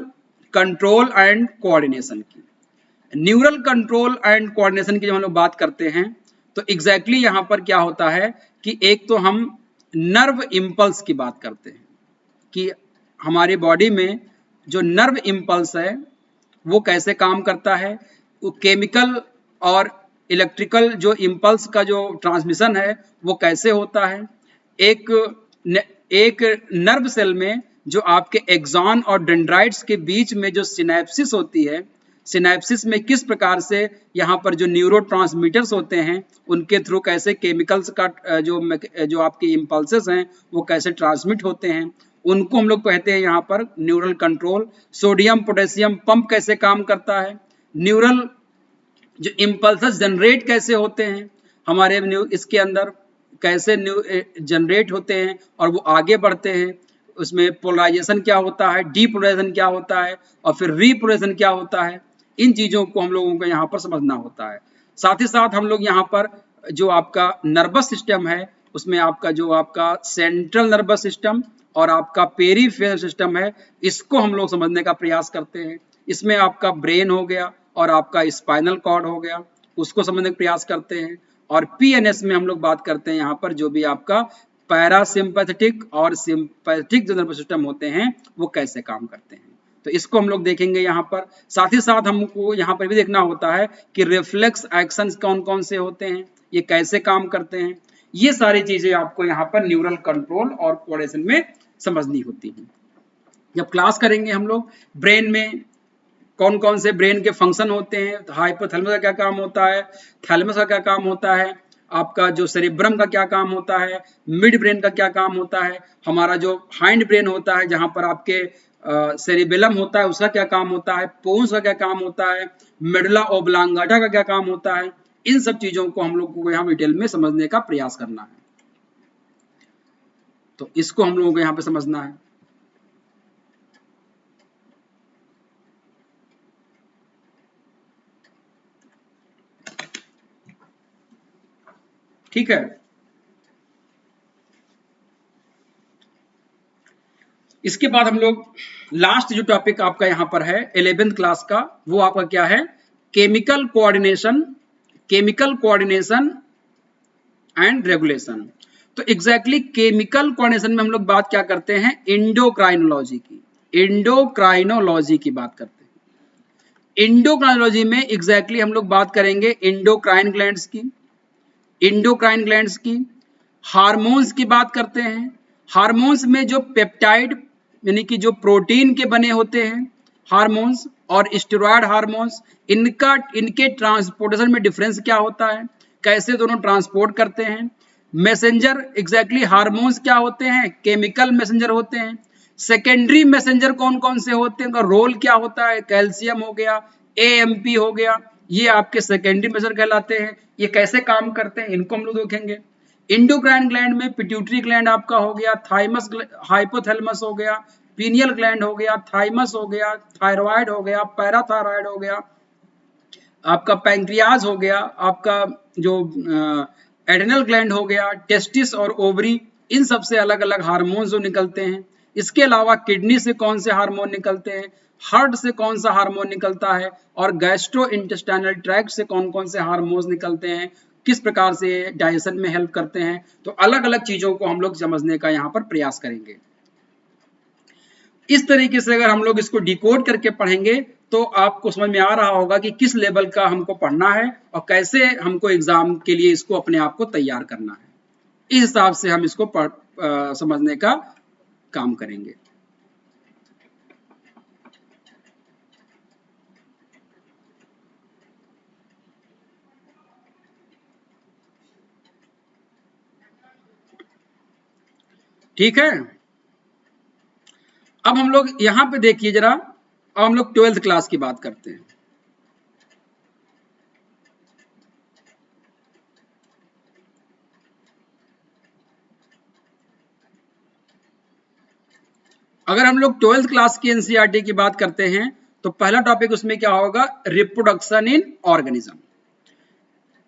कंट्रोल एंड कोऑर्डिनेशन की। न्यूरल कंट्रोल एंड कोऑर्डिनेशन की जब हम लोग बात करते हैं तो एग्जैक्टली यहाँ पर क्या होता है कि एक तो हम नर्व इम्पल्स की बात करते हैं कि हमारी बॉडी में जो नर्व इम्पल्स है वो कैसे काम करता है, वो केमिकल और इलेक्ट्रिकल जो इम्पल्स का जो ट्रांसमिशन है वो कैसे होता है, एक नर्व सेल में जो आपके एक्सॉन और डेंड्राइट्स के बीच में जो सिनेप्सिस होती है, सिनेप्सिस में किस प्रकार से यहाँ पर जो न्यूरोट्रांसमीटर्स होते हैं उनके थ्रू कैसे केमिकल्स का जो आपके इम्पल्सेस हैं वो कैसे ट्रांसमिट होते हैं, उनको हम लोग कहते हैं यहाँ पर neural control. Sodium potassium pump कैसे काम करता है, न्यूरल जो इम्पल्सेस जनरेट कैसे होते हैं हमारे इसके अंदर, कैसे जनरेट होते हैं और वो आगे बढ़ते हैं, उसमें पोलराइजेशन क्या होता है, डीपोलराइजेशन क्या होता है, और फिर रीपोलराइजेशन क्या होता है, इन चीजों को हम लोगों को यहाँ पर समझना होता है। साथ ही साथ हम लोग यहाँ पर जो आपका नर्वस सिस्टम है उसमें आपका जो आपका सेंट्रल नर्वस सिस्टम और आपका पेरीफेरल सिस्टम है इसको हम लोग समझने का प्रयास करते हैं। इसमें आपका ब्रेन हो गया और आपका स्पाइनल कॉर्ड हो गया, उसको समझने का प्रयास करते हैं। और पीएनएस में हम लोग बात करते हैं यहाँ पर जो भी आपका पैरासिम्पैथेटिक और सिंपैथेटिक जो नर्वस सिस्टम होते हैं वो कैसे काम करते हैं, तो इसको हम लोग देखेंगे यहाँ पर। साथ ही साथ हमको यहाँ पर भी देखना होता है कि रिफ्लेक्स एक्शंस कौन कौन से होते हैं, ये कैसे काम करते हैं, ये सारी चीजें आपको यहाँ पर न्यूरल कंट्रोल और कोऑर्डिनेशन में समझनी होती हैं। जब क्लास करेंगे हम लोग ब्रेन में कौन कौन से ब्रेन के फंक्शन होते हैं, हाइपोथैलेमस का क्या काम होता है, थैलेमस का क्या काम होता है, आपका जो सेरिब्रम का क्या काम होता है, मिड ब्रेन का क्या काम होता है, हमारा जो हाइंड ब्रेन होता है जहां पर आपके सेरिबेलम होता है उसका क्या काम होता है, पोन्स का क्या काम होता है, मेडुला ओब्लांगाटा का क्या काम होता है, इन सब चीजों को हम लोग को यहाँ डिटेल में समझने का प्रयास करना है। तो इसको हम लोगों को यहाँ पे समझना है। ठीक है, इसके बाद हम लोग लास्ट जो टॉपिक आपका यहाँ पर है 11th क्लास का, वो आपका क्या है, केमिकल कोऑर्डिनेशन एंड रेगुलेशन। तो एग्जैक्टली केमिकल कोऑर्डिनेशन में हम लोग बात क्या करते हैं, एंडोक्राइनोलॉजी की बात करते हैं। एंडोक्राइनोलॉजी में एग्जैक्टली हम लोग बात करेंगे एंडोक्राइन ग्लैंड्स की, हार्मोन्स की बात करते हैं। हार्मोन्स में जो पेप्टाइड यानी कि जो प्रोटीन के बने होते हैं हार्मोन्स और स्टेरॉयड हार्मोन्स, इनके ट्रांसपोर्टेशन में डिफरेंस क्या होता है, कैसे दोनों ट्रांसपोर्ट करते हैं। मैसेंजर एग्जैक्टली हार्मोन्स क्या होते हैं, केमिकल मैसेंजर होते हैं। सेकेंडरी मैसेंजर कौन कौन से होते हैं, उनका रोल क्या होता है, कैल्शियम हो गया, एएमपी हो गया, ये आपके सेकेंडरी मैसेंजर कहलाते हैं। ये कैसे काम करते हैं इनको हम लोग देखेंगे। इंडोक्राइन ग्लैंड में पिट्यूटरी ग्लैंड आपका हो गया, थाइमस हाइपोथैलेमस हो गया, पीनियल ग्लैंड हो गया, थाइमस हो गया, थायराइड हो गया, पैराथायराइड हो गया, आपका पैंक्रियाज हो गया, आपका जो एड्रेनल ग्लैंड हो गया, टेस्टिस और ओवरी, इन सब से अलग अलग हार्मोन्स जो निकलते हैं। इसके अलावा किडनी से कौन से हार्मोन निकलते हैं, हार्ट से कौन सा हार्मोन निकलता है, और गैस्ट्रो इंटेस्टाइनल ट्रैक्ट से कौन कौन से हार्मोन्स निकलते हैं, किस प्रकार से डाइजेशन में हेल्प करते हैं। तो अलग अलग चीजों को हम लोग समझने का यहाँ पर प्रयास करेंगे। इस तरीके से अगर हम लोग इसको डिकोड करके पढ़ेंगे तो आपको समझ में आ रहा होगा कि किस लेवल का हमको पढ़ना है और कैसे हमको एग्जाम के लिए इसको अपने आप को तैयार करना है। इस हिसाब से हम इसको समझने का काम करेंगे। ठीक है, अब हम लोग यहां पे देखिए जरा, अब हम लोग 12th क्लास की बात करते हैं। अगर हम लोग 12th क्लास की एनसीईआरटी की बात करते हैं तो पहला टॉपिक उसमें क्या होगा, reproduction in organism.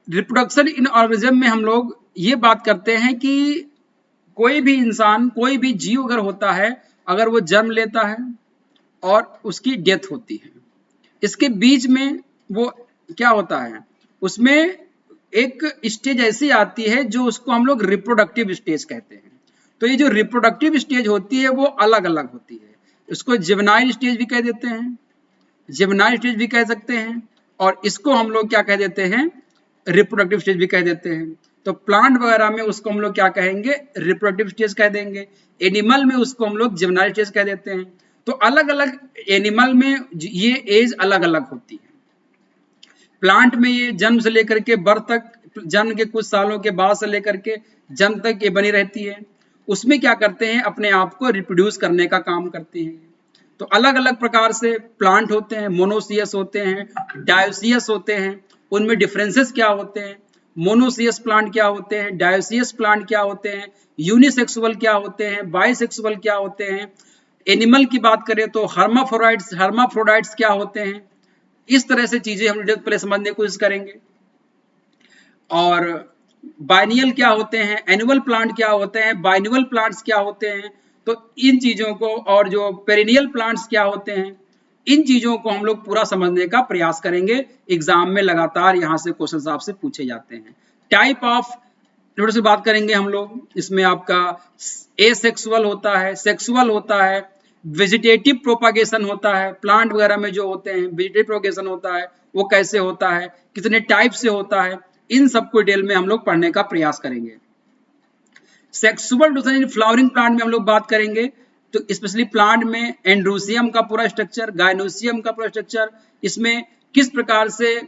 Reproduction in organism में हम लोग ये बात करते हैं कि कोई भी इंसान, कोई भी जीव अगर होता है, अगर वो जन्म लेता है और उसकी डेथ होती है, इसके बीच में वो क्या होता है, उसमें एक स्टेज ऐसी आती है जो उसको हम लोग रिप्रोडक्टिव स्टेज कहते हैं। तो ये जो रिप्रोडक्टिव स्टेज होती है वो अलग अलग होती है। इसको जिवनाइल स्टेज भी कह देते हैं, जिवनाइल स्टेज भी कह सकते हैं, और इसको हम लोग क्या कह देते हैं, रिप्रोडक्टिव स्टेज भी कह देते हैं। तो प्लांट वगैरह में उसको हम लोग क्या कहेंगे, रिप्रोडक्टिव स्टेज कह देंगे। एनिमल में उसको हम लोग जिवनाइल स्टेज कह देते हैं। तो अलग अलग एनिमल में ये एज अलग अलग होती है। प्लांट में ये जन्म से लेकर के बर्थ तक, जन्म के कुछ सालों के बाद से लेकर के जन्म तक ये बनी रहती है। उसमें क्या करते हैं, अपने आप को रिप्रोड्यूस करने का काम करते हैं। तो अलग अलग प्रकार से प्लांट होते हैं, मोनोसियस होते हैं, डायोसियस होते हैं। उनमें डिफरेंसेस क्या होते हैं, मोनोसियस प्लांट क्या होते हैं, डायोसियस प्लांट क्या होते हैं, यूनिसेक्सुअल क्या होते हैं, बाइसेक्सुअल क्या होते हैं। एनिमल की बात करें तो हर्माफ्रोडाइट्स क्या होते हैं। इस तरह से चीजें हम पहले समझने की कोशिश करेंगे। और बाइनियल क्या होते हैं, एनुअल प्लांट क्या होते हैं, बाइन्युअल प्लांट्स क्या होते हैं। तो इन चीजों को, और जो पेरिनियल प्लांट्स क्या होते हैं, इन चीजों को हम लोग पूरा समझने का प्रयास करेंगे। एग्जाम में लगातार यहाँ से क्वेश्चन आपसे पूछे जाते हैं। टाइप ऑफ थोड़ी सी बात करेंगे हम लोग। इसमें आपका एसेक्सुअल होता है, सेक्सुअल होता है, वेजिटेटिव प्रोपागेशन होता है, प्लांट वगैरह में जो होते हैं वेजिटेटिव प्रोपागेशन होता है, वो कैसे होता है, कितने टाइप से होता है, इन सबको डिटेल में हम लोग पढ़ने का प्रयास करेंगे। Sexual duration in flowering plant में हम लोग बात करेंगे। तो स्पेशली प्लांट में एंड्रोसियम का पूरा स्ट्रक्चर, गायनोसियम का पूरा स्ट्रक्चर, इसमें किस प्रकार से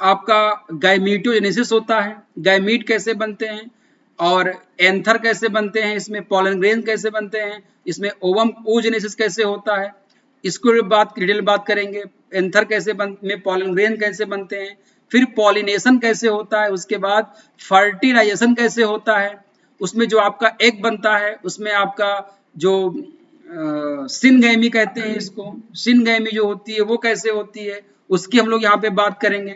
आपका गायमीटोजेनेसिस होता है, गायमीट कैसे बनते हैं, और एंथर कैसे बनते हैं, इसमें पॉलन ग्रेन कैसे बनते हैं, इसमें ओवम ओजेनेसिस कैसे होता है, इसको डिटेल बात करेंगे। एंथर कैसे में पॉलन ग्रेन कैसे बनते हैं, फिर पॉलिनेशन कैसे होता है, उसके बाद फर्टिलाइजेशन कैसे होता है, उसमें जो आपका एग बनता है उसमें आपका जो सिनगैमी कहते हैं, इसको सिनगैमी जो होती है वो कैसे होती है, उसकी हम लोग यहाँ पे बात करेंगे।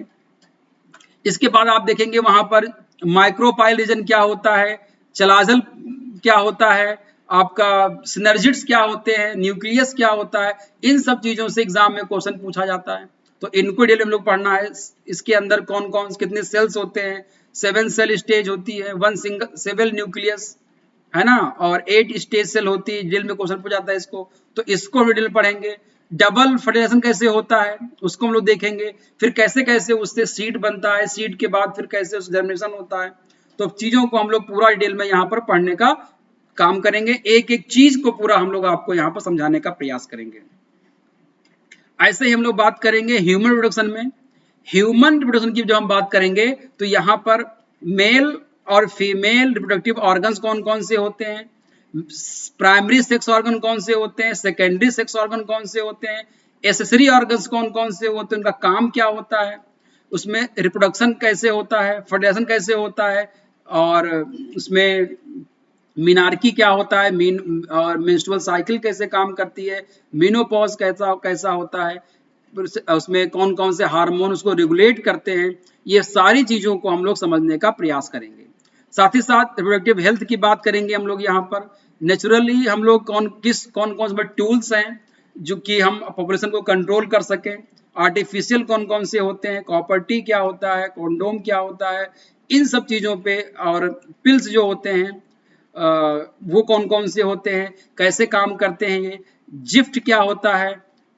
इसके बाद आप देखेंगे वहां पर माइक्रोपाइल रीजन क्या होता है, चलाजल क्या होता है, आपका सिनर्जिड्स क्या होते हैं, न्यूक्लियस क्या होता है, इन सब चीजों से एग्जाम में क्वेश्चन पूछा जाता है। तो इनको डिटेल हम लोग पढ़ना है। इसके अंदर कौन कौन कितने सेल्स होते हैं, 7 सेल स्टेज होती है, 1 सिंगल 7 न्यूक्लियस है ना, और 8 स्टेज सेल होती है, डिटेल में क्वेश्चन पूछा जाता है इसको। तो इसको हम डिटेल पढ़ेंगे। डबल फर्टिलाइजेशन कैसे होता है उसको हम लोग देखेंगे। फिर कैसे कैसे उससे सीड बनता है, सीड के बाद फिर कैसे उस जर्मिनेशन होता है। तो चीजों को हम लोग पूरा डिटेल में यहाँ पर पढ़ने का काम करेंगे, एक एक चीज को पूरा हम लोग आपको यहाँ पर समझाने का प्रयास करेंगे। ऐसे ही हम लोग बात करेंगे ह्यूमन रिप्रोडक्शन में। ह्यूमन रिप्रोडक्शन की जब हम बात करेंगे तो यहाँ पर मेल और फीमेल रिप्रोडक्टिव ऑर्गन्स कौन कौन से होते हैं, प्राइमरी सेक्स ऑर्गन कौन से होते हैं, सेकेंडरी सेक्स ऑर्गन कौन से होते हैं, एसेसरी ऑर्गन्स कौन कौन से होते हैं, उनका काम क्या होता है, उसमें रिप्रोडक्शन कैसे होता है, फर्टिलाइजेशन कैसे होता है, और उसमें मीनार्की क्या होता है, मीन और मेंस्ट्रुअल साइकिल कैसे काम करती है, मेनोपॉज कैसा कैसा होता है, उसमें कौन कौन से हार्मोन उसको रेगुलेट करते हैं। ये सारी चीजों को हम लोग समझने का प्रयास करेंगे। साथ ही साथ रिप्रोडक्टिव हेल्थ की बात करेंगे हम लोग यहाँ पर। नेचुरली हम लोग कौन कौन से टूल्स हैं जो कि हम पॉपुलेशन को कंट्रोल कर सकें, आर्टिफिशियल कौन कौन से होते हैं, कॉपर टी क्या होता है, कॉन्डोम क्या होता है, इन सब चीजों पे, और पिल्स जो होते हैं वो कौन कौन से होते हैं, कैसे काम करते हैं, ये जिफ्ट क्या होता है,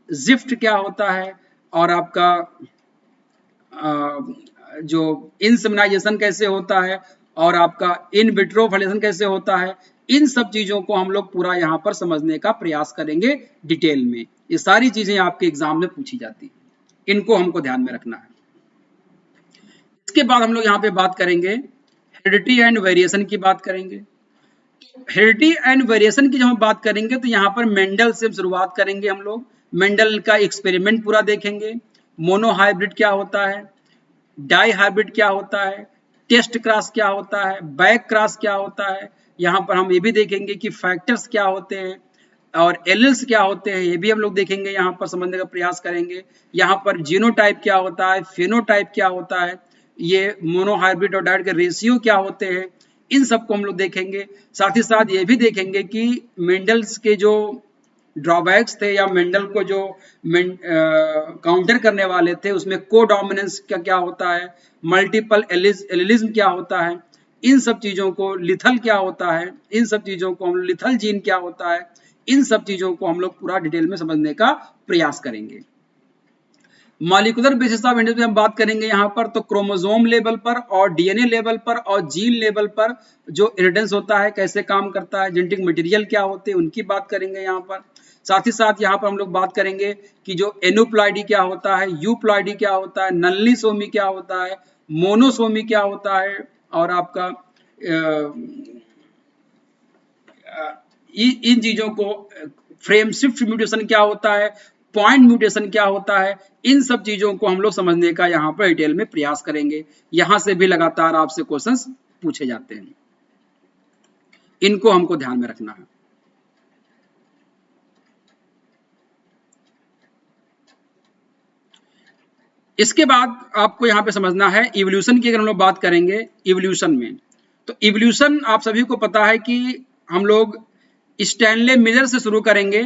जिफ्ट क्या होता है, और आपका जो इंसेमिनाइजेशन कैसे होता है, और आपका इन विट्रो फर्टिलाइजेशन कैसे होता है। इन सब चीजों को हम लोग पूरा यहाँ पर समझने का प्रयास करेंगे डिटेल में। ये सारी चीजें आपके एग्जाम में पूछी जाती है, इनको हमको ध्यान में रखना है। इसके बाद हम लोग यहाँ पे बात करेंगे हेरिडिटी एंड वेरिएशन की बात करेंगे। हेरिडिटी एंड वेरिएशन की जब हम बात करेंगे तो यहाँ पर मेंडल से शुरुआत करेंगे हम लोग। मेंडल का एक्सपेरिमेंट पूरा देखेंगे। मोनो हाइब्रिड क्या होता है, डाई हाइब्रिड क्या होता है, टेस्ट क्रॉस क्या होता है, बैक क्रॉस क्या होता है। यहाँ पर हम ये भी देखेंगे कि फैक्टर्स क्या होते हैं और एलिल्स क्या होते हैं, ये भी हम लोग देखेंगे, यहाँ पर समझने का प्रयास करेंगे। यहाँ पर जीनोटाइप क्या होता है, फेनोटाइप क्या होता है, ये मोनो हाइब्रिड और डाइट के रेशियो क्या होते हैं, इन सबको हम लोग देखेंगे। साथ ही साथ ये भी देखेंगे कि मेंडल्स के जो ड्रॉबैक्स थे या मेंडल को जो काउंटर करने वाले थे उसमें कोडोमिनेंस का क्या होता है, मल्टीपल एलिलिज्म क्या होता है, इन सब चीजों को, लिथल क्या होता है, इन सब चीजों को हम लिथल जीन क्या होता है, इन सब चीजों को हम लोग पूरा डिटेल में समझने का प्रयास करेंगे। मॉलिक्यूलर बेसिस ऑफ इंडिविजुअल हम बात करेंगे यहाँ पर, तो क्रोमोसोम लेवल पर और डीएनए लेवल पर और जीन लेवल पर जो इनहेरिटेंस होता है कैसे काम करता है, जेनेटिक मटेरियल क्या होते हैं उनकी बात करेंगे यहाँ पर। साथ ही साथ यहाँ पर हम लोग बात करेंगे कि जो एनोप्लॉइडी क्या होता है, यूप्लॉइडी क्या होता है, नल्लीसोमी क्या होता है, मोनोसोमी क्या होता है, और आपका इन चीजों को, फ्रेम शिफ्ट म्यूटेशन क्या होता है, पॉइंट म्यूटेशन क्या होता है, इन सब चीजों को हम लोग समझने का यहाँ पर डिटेल में प्रयास करेंगे। यहां से भी लगातार आपसे क्वेश्चंस पूछे जाते हैं, इनको हमको ध्यान में रखना है। इसके बाद आपको यहाँ पे समझना है इवोल्यूशन की। अगर हम लोग बात करेंगे इवोल्यूशन में, तो इवोल्यूशन आप सभी को पता है कि हम लोग स्टैनले मिलर से शुरू करेंगे,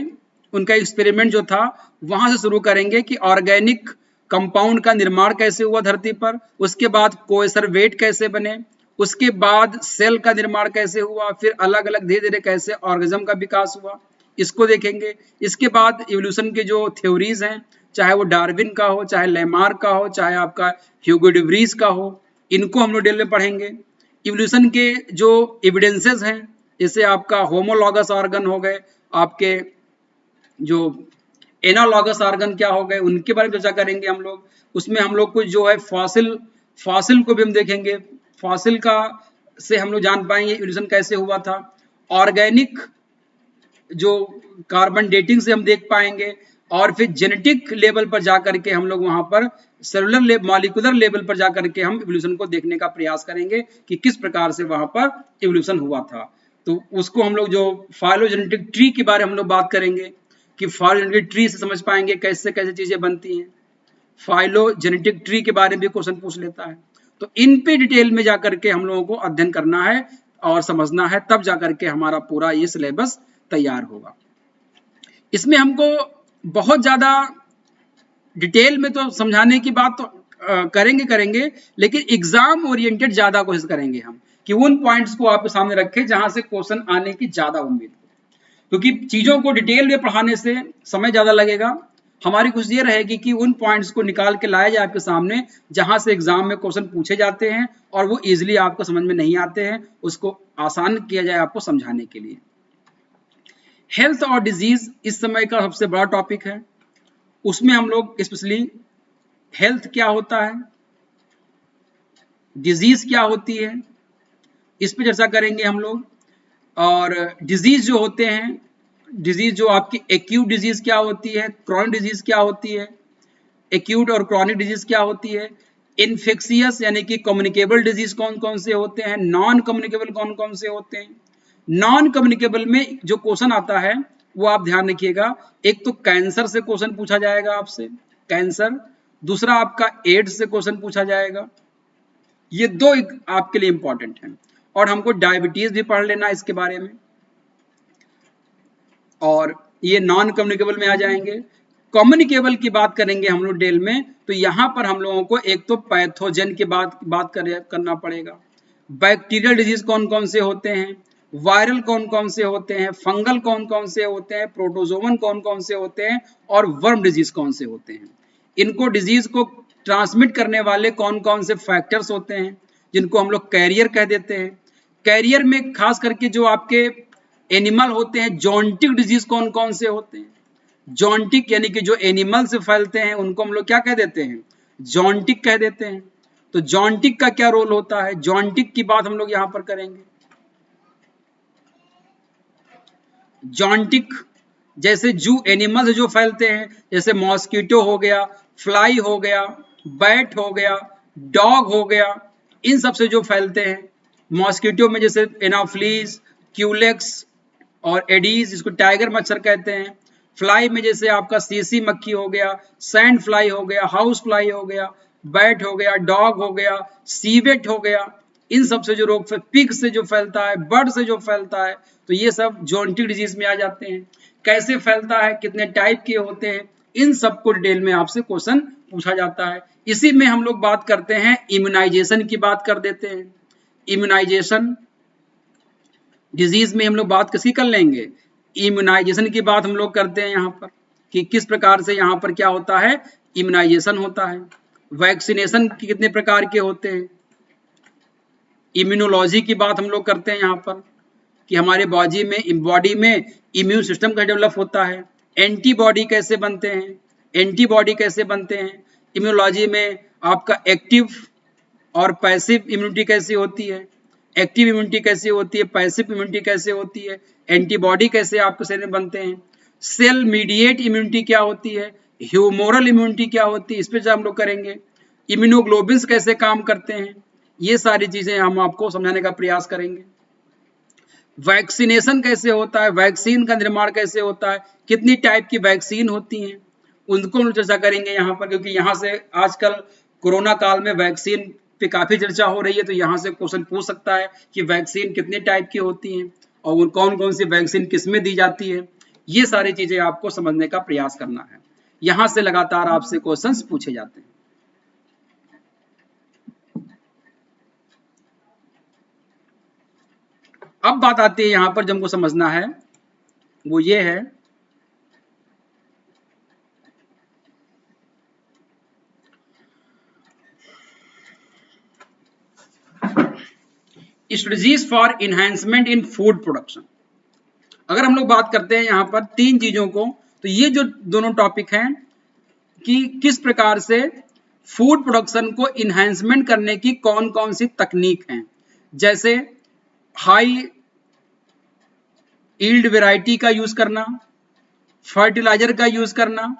उनका एक्सपेरिमेंट जो था वहां से शुरू करेंगे कि ऑर्गेनिक कंपाउंड का निर्माण कैसे हुआ धरती पर, उसके बाद कोएसरवेट कैसे बने, उसके बाद सेल का निर्माण कैसे हुआ, फिर अलग अलग धीरे धीरे कैसे ऑर्गेनिज्म का विकास हुआ, इसको देखेंगे। इसके बाद इवोल्यूशन के जो थ्योरीज हैं, चाहे वो डार्विन का हो, चाहे लेमार्क का हो, चाहे आपका ह्यूगो डे व्रीज का हो, इनको हम लोग डिटेल में पढ़ेंगे। इवोल्यूशन के जो एविडेंसेस हैं, जैसे आपका होमोलॉगस ऑर्गन हो गए, आपके जो एनालॉगस ऑर्गन क्या हो गए, उनके बारे में चर्चा करेंगे हम लोग। उसमें हम लोग कुछ जो है फॉसिल को भी हम देखेंगे, फॉसिल का से हम लोग जान पाएंगे इवोल्यूशन कैसे हुआ था। ऑर्गेनिक जो कार्बन डेटिंग से हम देख पाएंगे, और फिर जेनेटिक लेवल पर जाकर के हम लोग वहां पर सेलुलर मॉलिक्यूलर लेवल पर जाकर के हम इवोल्यूशन को देखने का प्रयास करेंगे कि किस प्रकार से वहां पर इवोल्यूशन हुआ था। तो उसको हम लोग जो फाइलोजेनेटिक ट्री के बारे में हम लोग बात करेंगे कि फाइलोजेनेटिक ट्री से समझ पाएंगे कैसे कैसे चीजें बनती हैं। फाइलोजेनेटिक ट्री के बारे में भी क्वेश्चन पूछ लेता है, तो इन पे डिटेल में जाकर के हम लोगों को अध्ययन करना है और समझना है, तब जाकर के हमारा पूरा ये सिलेबस तैयार होगा। इसमें हमको बहुत ज्यादा डिटेल में तो समझाने की बात तो करेंगे, लेकिन एग्जाम ओरिएंटेड ज्यादा कोशिश करेंगे हम कि उन पॉइंट्स को आपके सामने रखें जहां से क्वेश्चन आने की ज्यादा उम्मीद हो, क्योंकि चीजों को डिटेल में पढ़ाने से समय ज्यादा लगेगा। हमारी कोशिश ये रहेगी कि उन पॉइंट्स को निकाल के लाया जाए आपके सामने जहां से एग्जाम में क्वेश्चन पूछे जाते हैं और वो इजिली आपको समझ में नहीं आते हैं, उसको आसान किया जाए आपको समझाने के लिए। हेल्थ और डिजीज इस समय का सबसे बड़ा टॉपिक है। उसमें हम लोग स्पेशली हेल्थ क्या होता है, डिजीज क्या होती है, इस पे चर्चा करेंगे हम लोग। और डिजीज जो होते हैं, डिजीज जो आपकी एक्यूट डिजीज क्या होती है, क्रॉनिक डिजीज क्या होती है, एक्यूट और क्रॉनिक डिजीज क्या होती है, इन्फेक्शियस यानी कि कम्युनिकेबल डिजीज कौन कौन से होते हैं, नॉन कम्युनिकेबल कौन कौन से होते हैं। नॉन कम्युनिकेबल में जो क्वेश्चन आता है वो आप ध्यान रखिएगा, एक तो कैंसर से क्वेश्चन पूछा जाएगा आपसे, कैंसर। दूसरा आपका एड्स से क्वेश्चन पूछा जाएगा। ये दो आपके लिए इंपॉर्टेंट है। और हमको डायबिटीज भी पढ़ लेना इसके बारे में। और ये नॉन कम्युनिकेबल में आ जाएंगे। कम्युनिकेबल की बात करेंगे हम लोग डेल में, तो यहां पर हम लोगों को एक तो पैथोजन की बात करना पड़ेगा। बैक्टीरियल डिजीज कौन कौन से होते हैं, वायरल कौन कौन से होते हैं, फंगल कौन कौन से होते हैं, प्रोटोजोवन कौन कौन से होते हैं, और वर्म डिजीज कौन से होते हैं। इनको डिजीज को ट्रांसमिट करने वाले कौन कौन से फैक्टर्स होते हैं, जिनको हम लोग कैरियर कह देते हैं। कैरियर में खास करके जो आपके एनिमल होते हैं, जॉन्टिक डिजीज कौन कौन से होते हैं। जॉन्टिक यानी कि जो एनिमल से फैलते हैं उनको हम लोग क्या कह देते हैं, जॉन्टिक कह देते हैं। तो जॉन्टिक का क्या रोल होता है, जॉन्टिक की बात हम लोग यहां पर करेंगे। जॉन्टिक जैसे जू एनिमल जो फैलते हैं, जैसे मॉस्किटो हो गया, फ्लाई हो गया, बैट हो गया, डॉग हो गया, इन सब से जो फैलते हैं। मॉस्किटो में जैसे एनाफ्लीज, क्यूलेक्स और एडीज, इसको टाइगर मच्छर कहते हैं। फ्लाई में जैसे आपका सीसी मक्खी हो गया, सैंड फ्लाई हो गया, हाउस फ्लाई हो गया, बैट हो गया, डॉग हो गया, सीवेट हो गया। इन सब से जो रोग, पिग से जो फैलता है, बर्ड से जो फैलता है, तो ये सब जॉन्टिक डिजीज में आ जाते हैं। कैसे फैलता है, कितने टाइप के होते हैं, इन सबको डिटेल में आपसे क्वेश्चन पूछा जाता है। इसी में हम लोग बात करते हैं, इम्यूनाइजेशन की बात कर देते हैं। इम्यूनाइजेशन डिजीज में हम लोग बात किसकी कर लेंगे, इम्यूनाइजेशन की बात हम लोग करते हैं यहाँ पर, कि किस प्रकार से यहाँ पर क्या होता है, इम्यूनाइजेशन होता है। वैक्सीनेशन कितने प्रकार के होते हैं। इम्यूनोलॉजी की बात हम लोग करते हैं यहाँ पर, कि हमारे बॉडी में इम्यून सिस्टम का डेवलप होता है। एंटीबॉडी कैसे बनते हैं, एंटीबॉडी कैसे बनते हैं। इम्यूनोलॉजी में आपका एक्टिव और पैसिव इम्यूनिटी कैसी होती है, एक्टिव इम्यूनिटी कैसी होती है, पैसिव इम्यूनिटी कैसे होती है, एंटीबॉडी कैसे आपके शरीर में बनते हैं, सेल मीडिएट इम्यूनिटी क्या होती है, ह्यूमोरल इम्यूनिटी क्या होती है, इस पर हम लोग करेंगे। इम्यूनोग्लोबिन्स कैसे काम करते हैं, ये सारी चीजें हम आपको समझाने का प्रयास करेंगे। वैक्सीनेशन कैसे होता है, वैक्सीन का निर्माण कैसे होता है, कितनी टाइप की वैक्सीन होती हैं, उनको हम चर्चा करेंगे यहाँ पर, क्योंकि यहाँ से आजकल कोरोना काल में वैक्सीन पे काफी चर्चा हो रही है, तो यहाँ से क्वेश्चन पूछ सकता है कि वैक्सीन कितने टाइप की होती हैं और कौन कौन सी वैक्सीन किसमें दी जाती है। ये सारी चीजें आपको समझने का प्रयास करना है। यहाँ से लगातार आपसे क्वेश्चंस पूछे जाते हैं। अब बात आती है यहाँ पर जो हमको समझना है, वो ये है strategies for enhancement in food production. अगर हम लोग बात करते हैं यहाँ पर तीन चीजों को, तो ये जो दोनों टॉपिक हैं कि किस प्रकार से फूड प्रोडक्शन को इनहैंसमेंट करने की कौन कौन सी तकनीक हैं, जैसे हाई यील्ड वैरायटी का यूज करना, फर्टिलाइजर का यूज करना।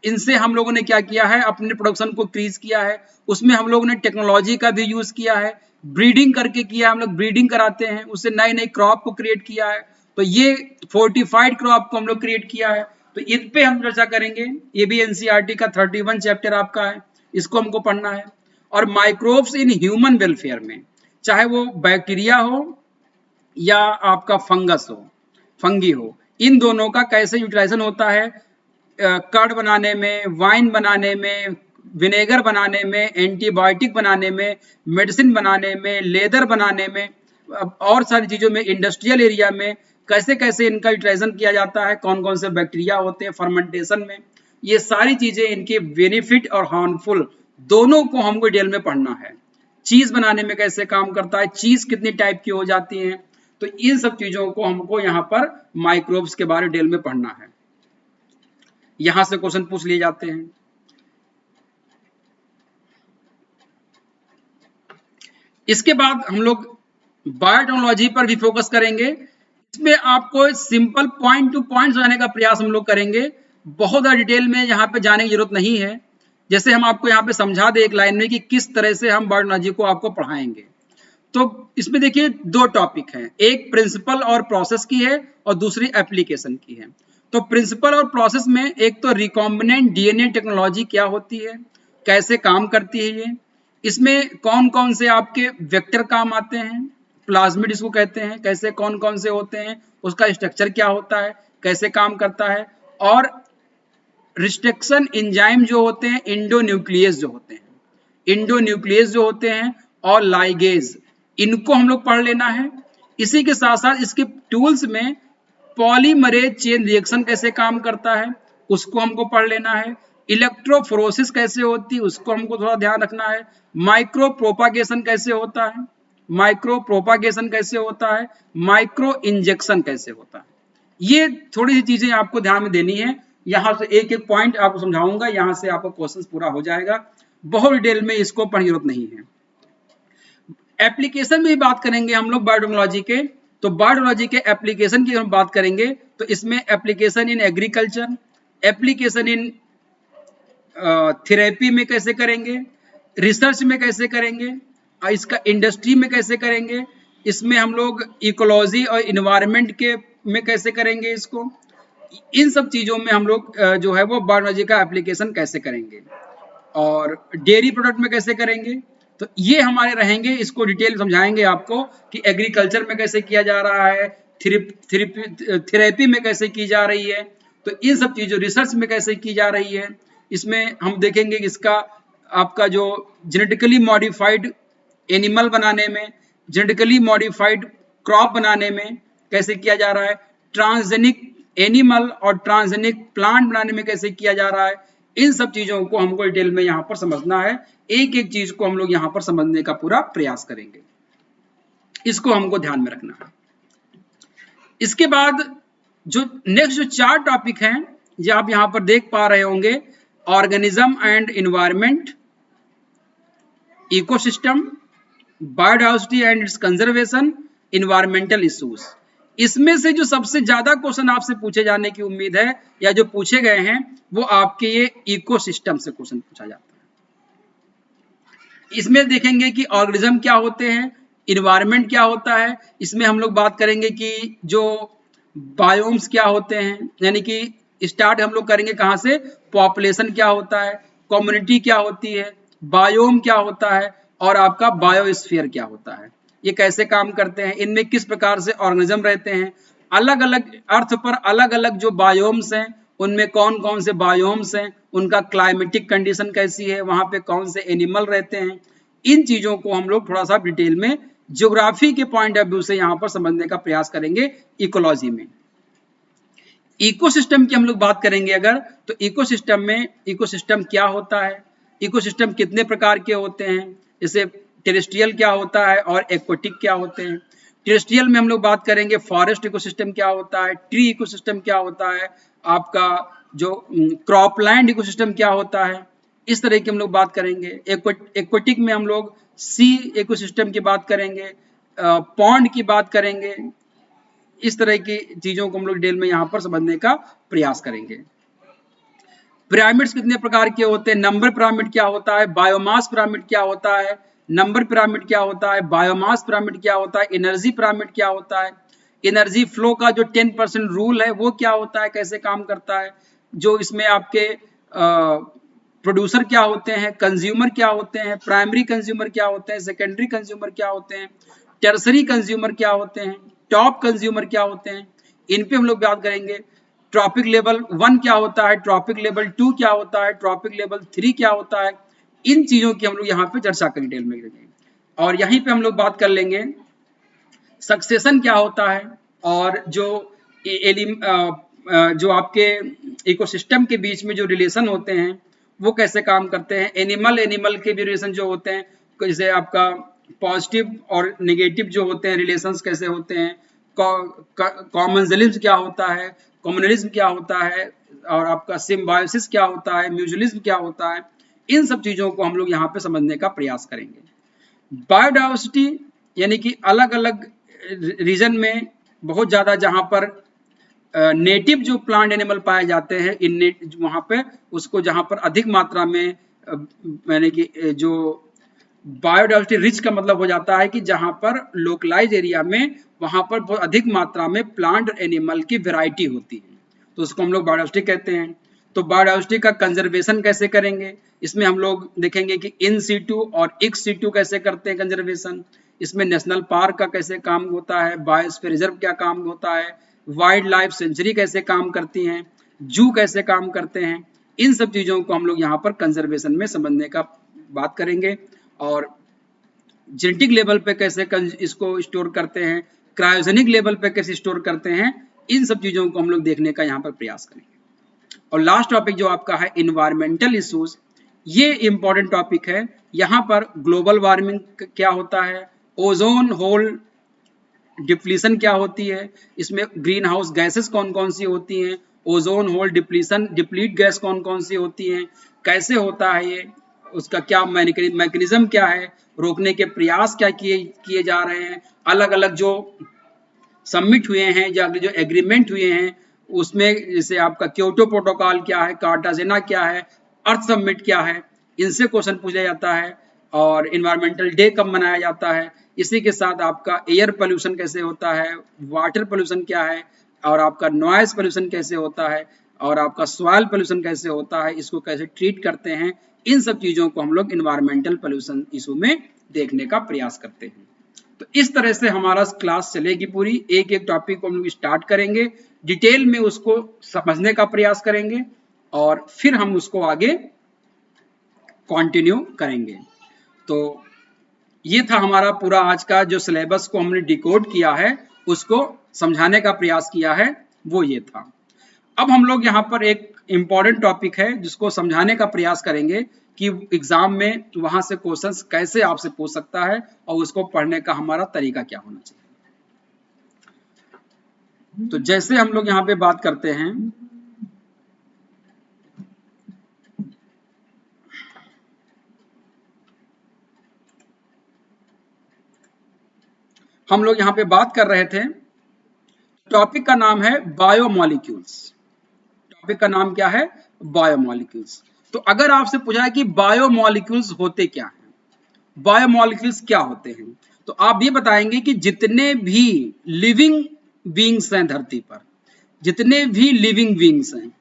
इनसे हम लोगों ने क्या किया है, अपने प्रोडक्शन को इंक्रीज किया है। उसमें हम लोगों ने टेक्नोलॉजी का भी यूज किया है, ब्रीडिंग करके किया, हम लोग ब्रीडिंग कराते हैं, उससे नए नए क्रॉप को क्रिएट किया है। तो ये फोर्टिफाइड क्रॉप को हम लोग क्रिएट किया है। तो इन पे हम चर्चा करेंगे। ये भी एनसीईआरटी का 31 चैप्टर आपका है, इसको हमको पढ़ना है। और माइक्रोब्स इन ह्यूमन वेलफेयर में, चाहे वो बैक्टीरिया हो, या आपका फंगस हो, फंगी हो, इन दोनों का कैसे यूटिलाइजेशन होता है कर्ड बनाने में, वाइन बनाने में, विनेगर बनाने में, एंटीबायोटिक बनाने में, मेडिसिन बनाने में, लेदर बनाने में, और सारी चीजों में, इंडस्ट्रियल एरिया में कैसे कैसे इनका यूटिलाइजेशन किया जाता है, कौन कौन से बैक्टीरिया होते हैं फर्मेंटेशन में, ये सारी चीजें इनके बेनिफिट और हार्मफुल दोनों को हमको डिटेल में पढ़ना है। चीज बनाने में कैसे काम करता है, चीज कितनी टाइप की हो जाती है, तो इन सब चीजों को हमको यहाँ पर माइक्रोब्स के बारे में डिटेल में पढ़ना है। यहां से क्वेश्चन पूछ लिए जाते हैं। इसके बाद हम लोग बायोटेक्नोलॉजी पर भी फोकस करेंगे। इसमें आपको सिंपल पॉइंट टू पॉइंट समझाने का प्रयास हम लोग करेंगे, बहुत ज़्यादा डिटेल में यहाँ पे जाने की जरूरत नहीं है। जैसे हम आपको यहाँ पे समझा दे एक लाइन में कि किस तरह से हम बायोटेक्नोलॉजी को आपको पढ़ाएंगे। तो इसमें देखिए दो टॉपिक हैं, एक प्रिंसिपल और प्रोसेस की है और दूसरी एप्लीकेशन की है। तो प्रिंसिपल और प्रोसेस में एक तो रिकॉम्बिनेंट डीएनए टेक्नोलॉजी क्या होती है, कैसे काम करती है ये, इसमें कौन कौन से आपके वेक्टर काम आते हैं, प्लाज्मिड इसको कहते हैं, कैसे कौन कौन से होते हैं, उसका स्ट्रक्चर क्या होता है, कैसे काम करता है, और रिस्ट्रिक्शन एंजाइम जो होते हैं, इंडोन्यूक्लियस जो होते हैं, इंडोन्यूक्लियस जो होते हैं और लाइगेज, इनको हम लोग पढ़ लेना है। इसी के साथ साथ इसके टूल्स में पॉलीमरेज चेन रिएक्शन कैसे काम करता है उसको हमको पढ़ लेना है, इलेक्ट्रोफोरोसिस कैसे होती है उसको हमको थोड़ा ध्यान रखना है, माइक्रो प्रोपागेशन कैसे होता है, माइक्रो प्रोपागेशन कैसे होता है, माइक्रो इंजेक्शन कैसे होता है, ये थोड़ी सी चीजें आपको ध्यान में देनी है। यहाँ से एक एक पॉइंट आपको समझाऊंगा, यहाँ से आपका क्वेश्चन पूरा हो जाएगा, बहुत डिटेल में इसको पढ़ने की जरूरत नहीं है। एप्लीकेशन में भी बात करेंगे हम लोग बायोटेक्नोलॉजी के, तो बायोटेक्नोलॉजी के एप्लीकेशन की हम बात करेंगे तो इसमें application in agriculture, application in therapy में कैसे करेंगे, रिसर्च में कैसे करेंगे, इसका इंडस्ट्री में कैसे करेंगे, इसमें हम लोग इकोलॉजी और इन्वायरमेंट के में कैसे करेंगे इसको, इन सब चीजों में हम लोग जो है वो बायोटेक्नोलॉजी का एप्लीकेशन कैसे करेंगे, और डेयरी प्रोडक्ट में कैसे करेंगे। तो ये हमारे रहेंगे, इसको डिटेल समझाएंगे आपको कि एग्रीकल्चर में कैसे किया जा रहा है, थेरेपी में कैसे की जा रही है, तो इन सब चीजों, रिसर्च में कैसे की जा रही है, इसमें हम देखेंगे कि इसका आपका जो जेनेटिकली मॉडिफाइड एनिमल बनाने में, जेनेटिकली मॉडिफाइड क्रॉप बनाने में कैसे किया जा रहा है, ट्रांसजेनिक एनिमल और ट्रांसजेनिक प्लांट बनाने में कैसे किया जा रहा है, इन सब चीजों को हमको डिटेल में यहाँ पर समझना है। एक एक चीज को हम लोग यहाँ पर समझने का पूरा प्रयास करेंगे, इसको हमको ध्यान में रखना है। इसके बाद जो नेक्स्ट जो 4 टॉपिक हैं ये आप यहाँ पर देख पा रहे होंगे, organism and environment, ecosystem, biodiversity and it's conservation, environmental issues. इसमें से जो सबसे ज्यादा क्वेश्चन आपसे पूछे जाने की उम्मीद है या जो पूछे गए हैं वो आपके ये इकोसिस्टम से क्वेश्चन पूछा जाता है। इसमें देखेंगे कि ऑर्गेनिज्म क्या होते हैं, इन्वायरमेंट क्या होता है, इसमें हम लोग बात करेंगे कि जो बायोम्स क्या होते हैं, यानी कि स्टार्ट हम लोग करेंगे कहाँ से, पॉपुलेशन क्या होता है, कम्युनिटी क्या होती है, बायोम क्या होता है, और आपका बायोस्फीयर क्या होता है, ये कैसे काम करते हैं, इनमें किस प्रकार से ऑर्गेनिज्म रहते हैं, अलग अलग अर्थ पर अलग अलग जो बायोम्स हैं उनमें कौन कौन से बायोम्स हैं, उनका क्लाइमेटिक कंडीशन कैसी है, वहां पे कौन से एनिमल रहते हैं, इन चीजों को हम लोग थोड़ा सा डिटेल में ज्योग्राफी के पॉइंट ऑफ व्यू से यहाँ पर समझने का प्रयास करेंगे। इकोलॉजी में इकोसिस्टम की हम लोग बात करेंगे अगर, तो इकोसिस्टम में इकोसिस्टम क्या होता है, इकोसिस्टम कितने प्रकार के होते हैं, जैसे टेरेस्ट्रियल क्या होता है और एक्वेटिक क्या होते हैं। टेरेस्ट्रियल में हम लोग बात करेंगे फॉरेस्ट इकोसिस्टम क्या होता है, ट्री इकोसिस्टम क्या होता है, आपका जो क्रॉपलैंड इकोसिस्टम क्या होता है, इस तरह की हम लोग बात करेंगे। एक्वेटिक में हम लोग सी इकोसिस्टम की बात करेंगे, पॉन्ड की बात करेंगे, इस तरह की चीजों को हम लोग डिटेल में यहाँ पर समझने का प्रयास करेंगे। पिरामिड्स कितने प्रकार के होते हैं, नंबर पिरामिड क्या होता है, बायोमास पिरामिड क्या होता है, नंबर पिरामिड क्या होता है, बायोमास पिरामिड क्या होता है, एनर्जी पिरामिड क्या होता है, एनर्जी फ्लो का जो 10% रूल है वो क्या होता है, कैसे काम करता है, जो इसमें आपके प्रोड्यूसर क्या होते हैं, कंज्यूमर क्या होते हैं, प्राइमरी कंज्यूमर क्या होते हैं, सेकेंडरी कंज्यूमर क्या होते हैं, टर्सरी कंज्यूमर क्या होते हैं, टॉप कंज्यूमर क्या होते हैं, इन पे हम लोग बात करेंगे। ट्रॉपिक लेवल 1 क्या होता है, ट्रॉपिक लेवल 2 क्या होता है, ट्रॉपिक लेवल 3 क्या होता है, इन चीजों की हम लोग यहाँ पे चर्चा कर डिटेल में करेंगे। और यहीं पे हम लोग बात कर लेंगे सक्सेशन क्या होता है, और जो आपके इकोसिस्टम के बीच में जो रिलेशन होते हैं वो कैसे काम करते हैं, एनिमल एनिमल के भी रिलेशन जो होते हैं, जैसे आपका पॉजिटिव और नेगेटिव जो होते हैं रिलेशंस कैसे होते हैं, कॉमनलिज्म क्या होता है, कम्युनलिज्म क्या होता है, और आपका सिम्बायोसिस क्या होता है, म्यूचुअलिज्म क्या होता है, इन सब चीजों को हम लोग यहाँ पे समझने का प्रयास करेंगे। बायोडाइवर्सिटी यानी कि अलग अलग रीजन में बहुत ज्यादा जहां पर नेटिव जो प्लांट एनिमल पाए जाते हैं इन वहां पे उसको जहां पर अधिक मात्रा में यानी कि जो बायोडाइवर्सिटी रिच का मतलब हो जाता है कि जहां पर लोकलाइज एरिया में वहां पर बहुत अधिक मात्रा में प्लांट और एनिमल की वैरायटी होती है, तो उसको हम लोग बायोडाइवर्सिटी कहते हैं। तो बायोडाइवर्सिटी का कंजर्वेशन कैसे करेंगे, इसमें हम लोग देखेंगे कि इन सीटू और एक्स सीटू कैसे करते हैं कंजर्वेशन, इसमें नेशनल पार्क का कैसे काम होता है, बायोस्फीयर रिजर्व क्या काम होता है, वाइल्ड लाइफ सेंचुरी कैसे काम करती हैं, जू कैसे काम करते हैं, इन सब चीजों को हम लोग यहाँ पर कंजर्वेशन में समझने का बात करेंगे। और जेनेटिक लेवल पे कैसे इसको स्टोर करते हैं, क्रायोजेनिक लेवल पे कैसे स्टोर करते हैं, इन सब चीजों को हम लोग देखने का यहाँ पर प्रयास करेंगे। और लास्ट टॉपिक जो आपका है इन्वायरमेंटल इश्यूज, ये इंपॉर्टेंट टॉपिक है। यहाँ पर ग्लोबल वार्मिंग क्या होता है, ओजोन होल डिप्लीशन क्या होती है, इसमें ग्रीन हाउस गैसेस कौन कौन सी होती हैं, ozone hole depletion deplete gas कौन कौन सी होती हैं, कैसे होता है ये, उसका क्या मैकेनिज्म क्या है, रोकने के प्रयास क्या किए जा रहे हैं, अलग अलग जो सबमिट हुए हैं या जो एग्रीमेंट हुए हैं उसमें जैसे आपका क्योटो प्रोटोकॉल क्या है, कार्टाजेना क्या है, अर्थ सबमिट क्या है, इनसे क्वेश्चन पूछा जाता है। और इन्वायरमेंटल डे कब मनाया जाता है, इसी के साथ आपका एयर पोल्यूशन कैसे होता है, वाटर पोल्यूशन क्या है, और आपका नॉइज पोल्यूशन कैसे होता है, और आपका सॉइल पोल्यूशन कैसे होता है, इसको कैसे ट्रीट करते हैं, इन सब चीजों को हम लोग इन्वायरमेंटल पोल्यूशन इशू में देखने का प्रयास करते हैं। तो इस तरह से हमारा क्लास चलेगी पूरी, एक एक टॉपिक को हम लोग स्टार्ट करेंगे, डिटेल में उसको समझने का प्रयास करेंगे और फिर हम उसको आगे कंटिन्यू करेंगे। तो ये था हमारा पूरा आज का जो सिलेबस को हमने डिकोड किया है, उसको समझाने का प्रयास किया है, वो ये था। अब हम लोग यहाँ पर एक इम्पॉर्टेंट टॉपिक है जिसको समझाने का प्रयास करेंगे कि एग्जाम में वहां से क्वेश्चंस कैसे आपसे पूछ सकता है और उसको पढ़ने का हमारा तरीका क्या होना चाहिए। तो जैसे हम लोग यहाँ पे बात करते हैं, हम लोग यहाँ पे बात कर रहे थे, टॉपिक का नाम है बायोमॉलिक्यूल्स। टॉपिक का नाम क्या है, बायोमॉलिक्यूल्स। तो अगर आपसे पूछा है कि बायोमॉलिक्यूल्स होते क्या हैं, बायोमॉलिक्यूल्स क्या होते हैं, तो आप ये बताएंगे कि जितने भी लिविंग बीइंग्स हैं धरती पर, जितने भी लिविंग बीइंग्स हैं,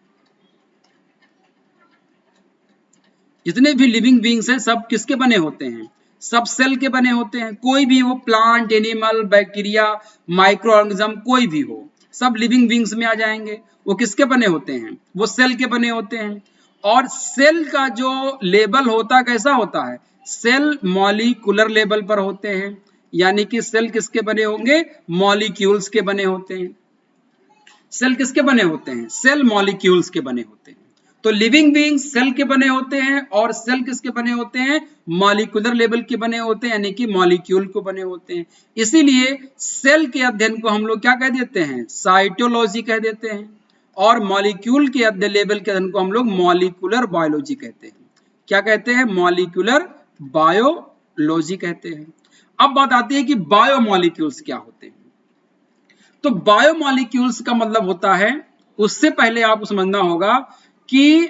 जितने भी लिविंग बीइंग्स हैं सब किसके बने होते हैं, सब सेल के बने होते हैं। कोई भी वो plant animal bacteria micro organism कोई भी हो, सब लिविंग बीइंग्स में आ जाएंगे। वो किसके बने होते हैं, वो सेल के बने होते हैं। और सेल का जो लेवल होता है कैसा होता है, सेल मॉलिक्यूलर लेवल पर होते हैं, यानी कि सेल किसके बने होंगे, मॉलिक्यूल्स के बने होते हैं। सेल किसके बने होते हैं, सेल मॉलिक्यूल्स के बने होते हैं। तो लिविंग बीइंग्स सेल के बने होते हैं और सेल किसके बने होते हैं, मॉलिक्यूलर लेवल के बने होते हैं, यानी कि मॉलिक्यूल को बने होते हैं। इसीलिए सेल के अध्ययन को हम लोग क्या कह देते हैं, साइटोलॉजी कह देते हैं, और मॉलिक्यूल के अध्ययन लेवल के अध्ययन को हम लोग मॉलिक्यूलर बायोलॉजी कहते हैं। क्या कहते हैं, मॉलिक्यूलर बायोलॉजी कहते हैं। अब बात आती है कि बायोमॉलिक्यूल्स क्या होते हैं। तो बायोमॉलिक्यूल्स का मतलब होता है, उससे पहले आपको समझना होगा कि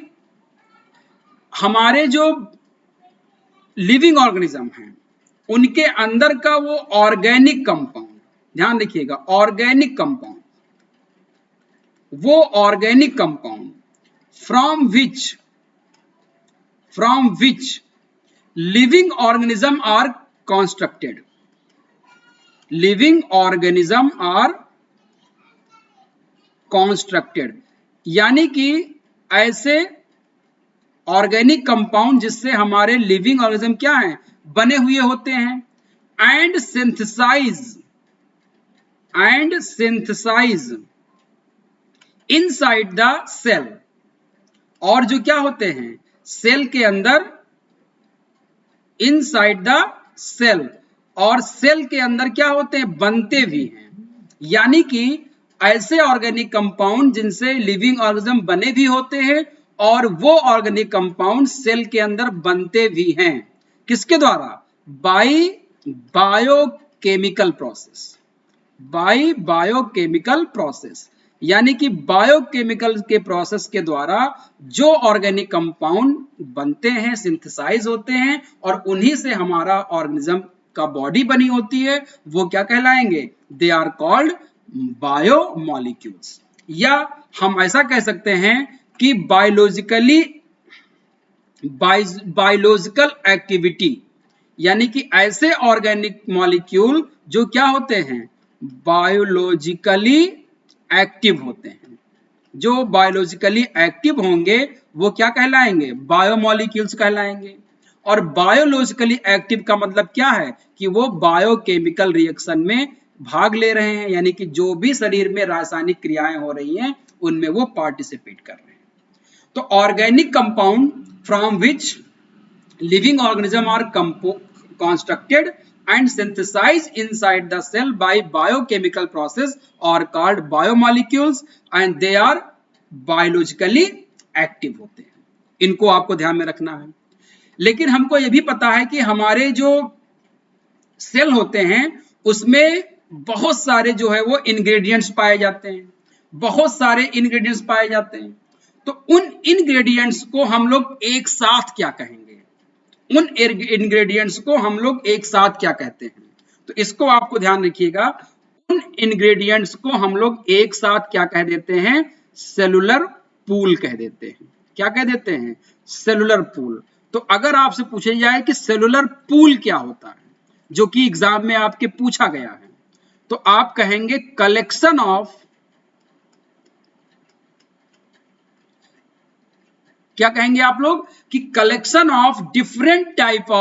हमारे जो लिविंग ऑर्गेनिज्म हैं उनके अंदर का वो ऑर्गेनिक कंपाउंड, ध्यान रखिएगा, ऑर्गेनिक कंपाउंड, वो organic compound from which living organism are constructed, living organism are constructed, यानी कि ऐसे ऑर्गेनिक कंपाउंड जिससे हमारे लिविंग ऑर्गेनिज्म क्या है, बने हुए होते हैं, and synthesise inside the cell, और जो क्या होते हैं सेल के अंदर, इनसाइड द सेल, और सेल के अंदर क्या होते हैं, बनते भी हैं। यानी कि ऐसे ऑर्गेनिक कंपाउंड जिनसे लिविंग ऑर्गेनिज्म बने भी होते हैं और वो ऑर्गेनिक कंपाउंड सेल के अंदर बनते भी हैं, किसके द्वारा, by biochemical process, by biochemical process, यानी कि बायोकेमिकल के प्रोसेस के द्वारा जो ऑर्गेनिक कंपाउंड बनते हैं, सिंथेसाइज होते हैं, और उन्हीं से हमारा ऑर्गेनिज्म का बॉडी बनी होती है, वो क्या कहलाएंगे, दे आर कॉल्ड बायोमॉलिक्यूल्स। या हम ऐसा कह सकते हैं कि बायोलॉजिकल एक्टिविटी, यानी कि ऐसे ऑर्गेनिक मॉलिक्यूल जो क्या होते हैं, बायोलॉजिकली एक्टिव होते हैं, जो बायोलॉजिकली एक्टिव होंगे वो क्या कहलाएंगे, बायोमॉलिक्यूल्स कहलाएंगे। और बायोलॉजिकली एक्टिव का मतलब क्या है कि वो बायोकेमिकल रिएक्शन में भाग ले रहे हैं, यानी कि जो भी शरीर में रासायनिक क्रियाएं हो रही हैं उनमें वो पार्टिसिपेट कर रहे हैं। तो organic compound from which living organisms are constructed and synthesized inside the cell by biochemical process are called biomolecules and they are biologically active होते हैं। इनको आपको ध्यान में रखना है। लेकिन हमको ये भी पता है कि हमारे जो सेल होते हैं उसमें बहुत सारे जो है वो इंग्रेडिएंट्स पाए जाते हैं, बहुत सारे इंग्रेडिएंट्स पाए जाते हैं। तो उन इंग्रेडिएंट्स को हम लोग एक साथ क्या कहेंगे, उन इंग्रेडिएंट्स को हम लोग एक साथ क्या कहते हैं, तो इसको आपको ध्यान रखिएगा। उन इंग्रेडिएंट्स को हम लोग एक साथ क्या कह देते हैं, सेलुलर पूल कह देते हैं। क्या कह देते हैं, सेलुलर पूल। तो अगर आपसे पूछा जाए कि सेलुलर पूल क्या होता है, जो कि एग्जाम में आपके पूछा गया है, तो आप कहेंगे कलेक्शन ऑफ, क्या कहेंगे आप लोग कि collection of different types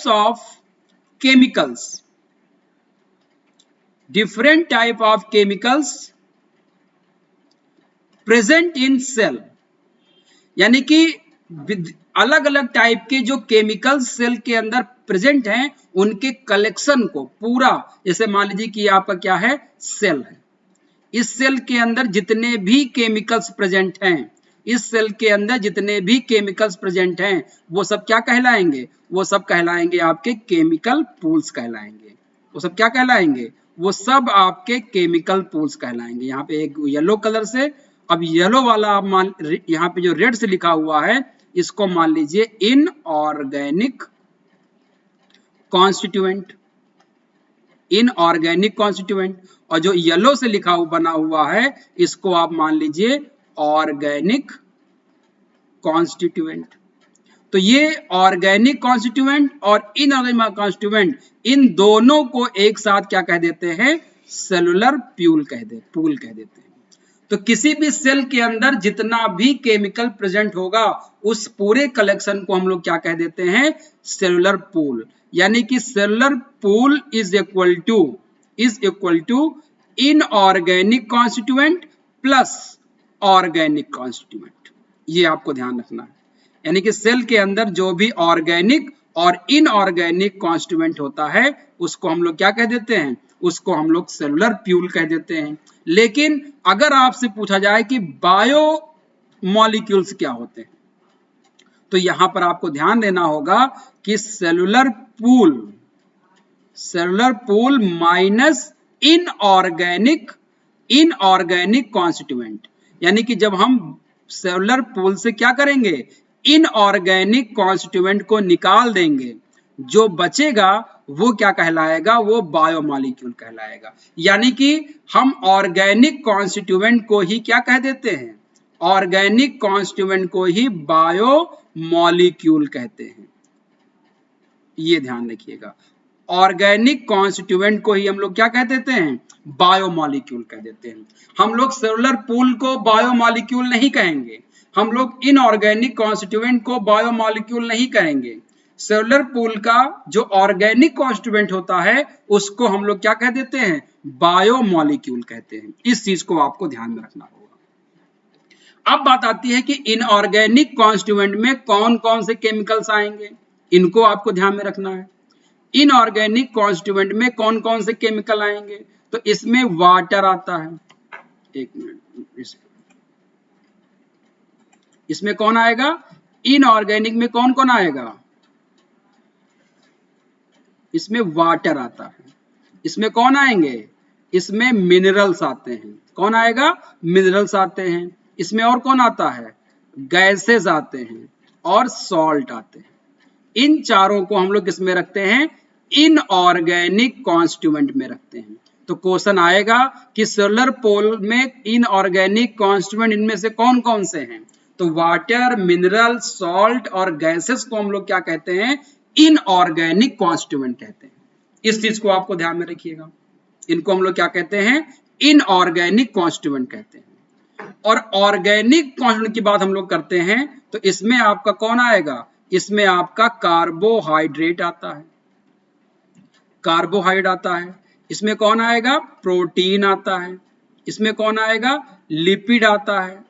of chemicals present in cell, यानी कि अलग अलग टाइप के जो केमिकल्स सेल के अंदर प्रेजेंट हैं उनके कलेक्शन को पूरा, जैसे मान लीजिए कि आपका क्या है, सेल है, इस सेल के अंदर जितने भी केमिकल्स प्रेजेंट हैं, इस सेल के अंदर जितने भी केमिकल्स प्रेजेंट हैं वो सब क्या कहलाएंगे, वो सब कहलाएंगे आपके केमिकल पूल्स कहलाएंगे। वो सब क्या कहलाएंगे, वो सब आपके केमिकल पूल्स कहलाएंगे। यहाँ पे एक येलो कलर से, अब येलो वाला आप मान, यहाँ पे जो रेड से लिखा हुआ है इसको मान लीजिए इनऑर्गेनिक कॉन्स्टिट्यूएंट, इनऑर्गेनिक कॉन्स्टिट्यूएंट, और जो येलो से लिखा बना हुआ है इसको आप मान लीजिए ऑर्गेनिक कॉन्स्टिट्यूएंट। तो ये ऑर्गेनिक कॉन्स्टिट्यूएंट और इनऑर्गेनिक कॉन्स्टिट्यूएंट, इन दोनों को एक साथ क्या कह देते हैं, सेलुलर पूल कह देते हैं। तो किसी भी सेल के अंदर जितना भी केमिकल प्रेजेंट होगा उस पूरे कलेक्शन को हम लोग क्या कह देते हैं, सेलुलर पूल। यानी कि cellular pool is equal to inorganic constituent plus organic constituent. ये आपको ध्यान रखना है। यानी कि सेल के अंदर जो भी ऑर्गेनिक और इनऑर्गेनिक कॉन्स्टिट्यूएंट होता है उसको हम लोग क्या कह देते हैं, उसको हम लोग सेलुलर पूल कह देते हैं। लेकिन अगर आपसे पूछा जाए कि बायो मॉलिक्यूल्स क्या होते हैं, तो यहां पर आपको ध्यान देना होगा कि cellular pool minus inorganic constituent, यानी कि जब हम सेलुलर पूल से क्या करेंगे, इनऑर्गेनिक कॉन्स्टिट्यूएंट को निकाल देंगे, जो बचेगा वो क्या कहलाएगा, वो बायोमॉलिक्यूल कहलाएगा। यानी कि हम ऑर्गेनिक कॉन्स्टिट्यूएंट को ही क्या कह देते हैं, ऑर्गेनिक कॉन्स्टिट्यूएंट को ही बायोमॉलिक्यूल कहते हैं। ये ध्यान रखिएगा, ऑर्गेनिक कॉन्स्टिट्यूएंट को ही हम लोग क्या कह देते हैं, बायोमॉलिक्यूल कह देते हैं। हम लोग सेलुलर पूल को बायोमॉलिक्यूल नहीं कहेंगे, हम लोग इनऑर्गेनिक कॉन्स्टिट्यूएंट को बायोमॉलिक्यूल नहीं कहेंगे। सेलुलर पूल का जो ऑर्गेनिक कॉन्स्टिट्यूएंट होता है उसको हम लोग क्या कह देते हैं, बायोमॉलिक्यूल कहते हैं। इस चीज को आपको ध्यान में रखना होगा। अब बात आती है कि इनऑर्गेनिक कॉन्स्टिट्यूएंट में कौन कौन से केमिकल्स आएंगे, इनको आपको ध्यान में रखना है। इनऑर्गेनिक कॉन्स्टिट्यूएंट में कौन कौन से केमिकल आएंगे, तो इसमें वाटर आता है, एक मिनट, इसमें कौन आएगा, इनऑर्गेनिक में कौन कौन आएगा, इसमें वाटर आता है। इसमें कौन आएंगे, इसमें मिनरल्स आते हैं। कौन आएगा, मिनरल्स आते हैं। इसमें और कौन आता है, गैसेस आते हैं और सॉल्ट आते हैं। इन चारों को हम लोग किसमें रखते हैं, इनऑर्गेनिक कॉन्स्टिट्यूएंट में रखते हैं। तो क्वेश्चन आएगा कि सेलुलर पोल में इनऑर्गेनिक कॉन्स्टिट्यूएंट इनमें से कौन कौन से हैं, तो वाटर, मिनरल, सॉल्ट और गैसेस को हम लोग क्या कहते हैं, इनऑर्गेनिक कॉन्स्टिट्यूएंट कहते हैं। इस चीज को आपको ध्यान में रखिएगा, इनको हम लोग क्या कहते हैं, इनऑर्गेनिक कॉन्स्टिट्यूएंट कहते हैं। और ऑर्गेनिक कॉन्स्टिट्यूएंट की बात हम लोग करते हैं तो इसमें आपका कौन आएगा, इसमें आपका कार्बोहाइड्रेट आता है, कार्बोहाइड्रेट आता है। इसमें कौन आएगा, प्रोटीन आता है। इसमें कौन आएगा, लिपिड आता है।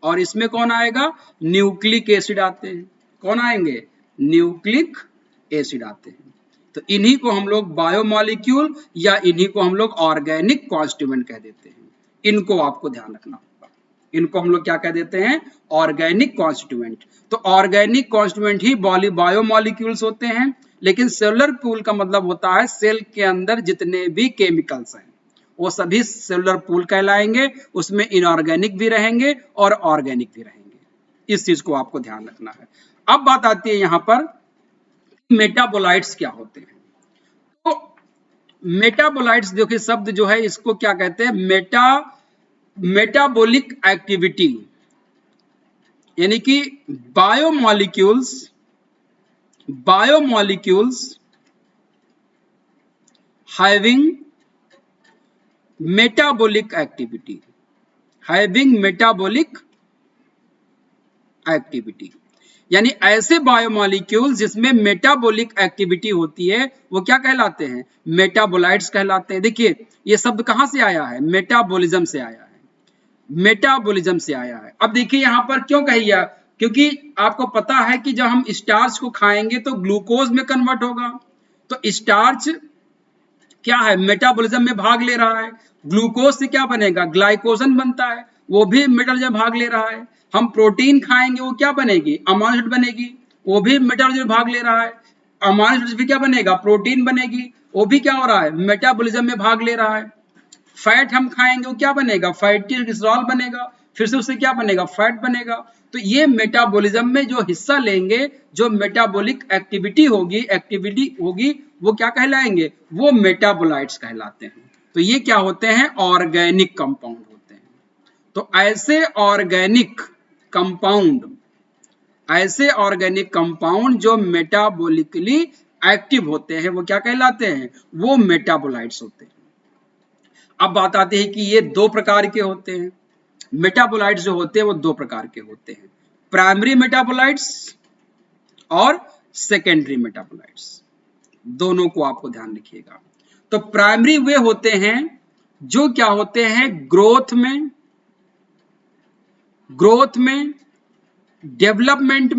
और इसमें कौन आएगा, न्यूक्लिक एसिड आते हैं। कौन आएंगे, न्यूक्लिक एसिड आते हैं। तो इन्हीं को हम लोग बायोमॉलिक्यूल या इन्हीं को हम लोग ऑर्गेनिक कॉन्स्टिट्यूएंट कह देते हैं। इनको आपको ध्यान रखना होगा, इनको हम लोग क्या कह देते हैं, ऑर्गेनिक कॉन्स्टिट्यूएंट। तो ऑर्गेनिक कॉन्स्टिट्यूएंट ही बायोमॉलिक्यूल्स होते हैं, लेकिन सेलुलर पूल का मतलब होता है सेल के अंदर जितने भी केमिकल्स हैं वो सभी सेलुलर पूल कहलाएंगे। उसमें इनऑर्गेनिक भी रहेंगे और ऑर्गेनिक भी रहेंगे। इस चीज को आपको ध्यान रखना है। अब बात आती है यहां पर मेटाबोलाइट्स क्या होते हैं। तो मेटाबोलाइट्स देखिए शब्द जो है इसको क्या कहते हैं, मेटाबॉलिक एक्टिविटी, यानी कि बायोमॉलिक्यूल्स having metabolic activity, यानी ऐसे बायोमॉलिक्यूल्स जिसमें मेटाबॉलिक एक्टिविटी होती है वो क्या कहलाते हैं, मेटाबोलाइट्स कहलाते हैं। देखिए ये शब्द कहां से आया है, मेटाबॉलिज्म से आया है, मेटाबॉलिज्म से आया है। अब देखिए यहां पर क्यों कहिए, क्योंकि आपको पता है कि जब हम स्टार्च को खाएंगे तो ग्लूकोज में कन्वर्ट होगा। तो स्टार्च क्या है, मेटाबॉलिज्म में भाग ले रहा है। ग्लूकोज से क्या बनेगा, ग्लाइकोजन बनता है, वो भी मेटाबॉलिज्म में भाग ले रहा है। हम प्रोटीन खाएंगे वो क्या बनेगी, अमाइनो एसिड बनेगी, वो भी मेटाबॉलिज्म में भाग ले रहा है। अमाइनो एसिड क्या बनेगा, प्रोटीन बनेगी, वो भी क्या हो रहा है, मेटाबॉलिज्म में भाग ले रहा है। फैट हम खाएंगे वो क्या बनेगा, फैटी ग्लिसरॉल बनेगा, फिर से उससे क्या बनेगा, फैट बनेगा। तो ये मेटाबॉलिज्म में जो हिस्सा लेंगे, जो मेटाबॉलिक एक्टिविटी होगी वो क्या कहलाएंगे, वो मेटाबोलाइट्स कहलाते हैं। तो ये क्या होते हैं, ऑर्गेनिक कंपाउंड होते हैं। तो ऐसे ऑर्गेनिक कंपाउंड जो मेटाबॉलिकली एक्टिव होते हैं वो क्या कहलाते हैं, वो मेटाबोलाइट्स होते हैं। अब बात आती है कि ये दो प्रकार के होते हैं, मेटाबोलाइट्स जो होते हैं वो दो प्रकार के होते हैं, प्राइमरी मेटाबोलाइट्स और सेकेंडरी मेटाबोलाइट्स। दोनों को आपको ध्यान रखिएगा। तो प्राइमरी वे होते हैं जो क्या होते हैं, ग्रोथ में, डेवलपमेंट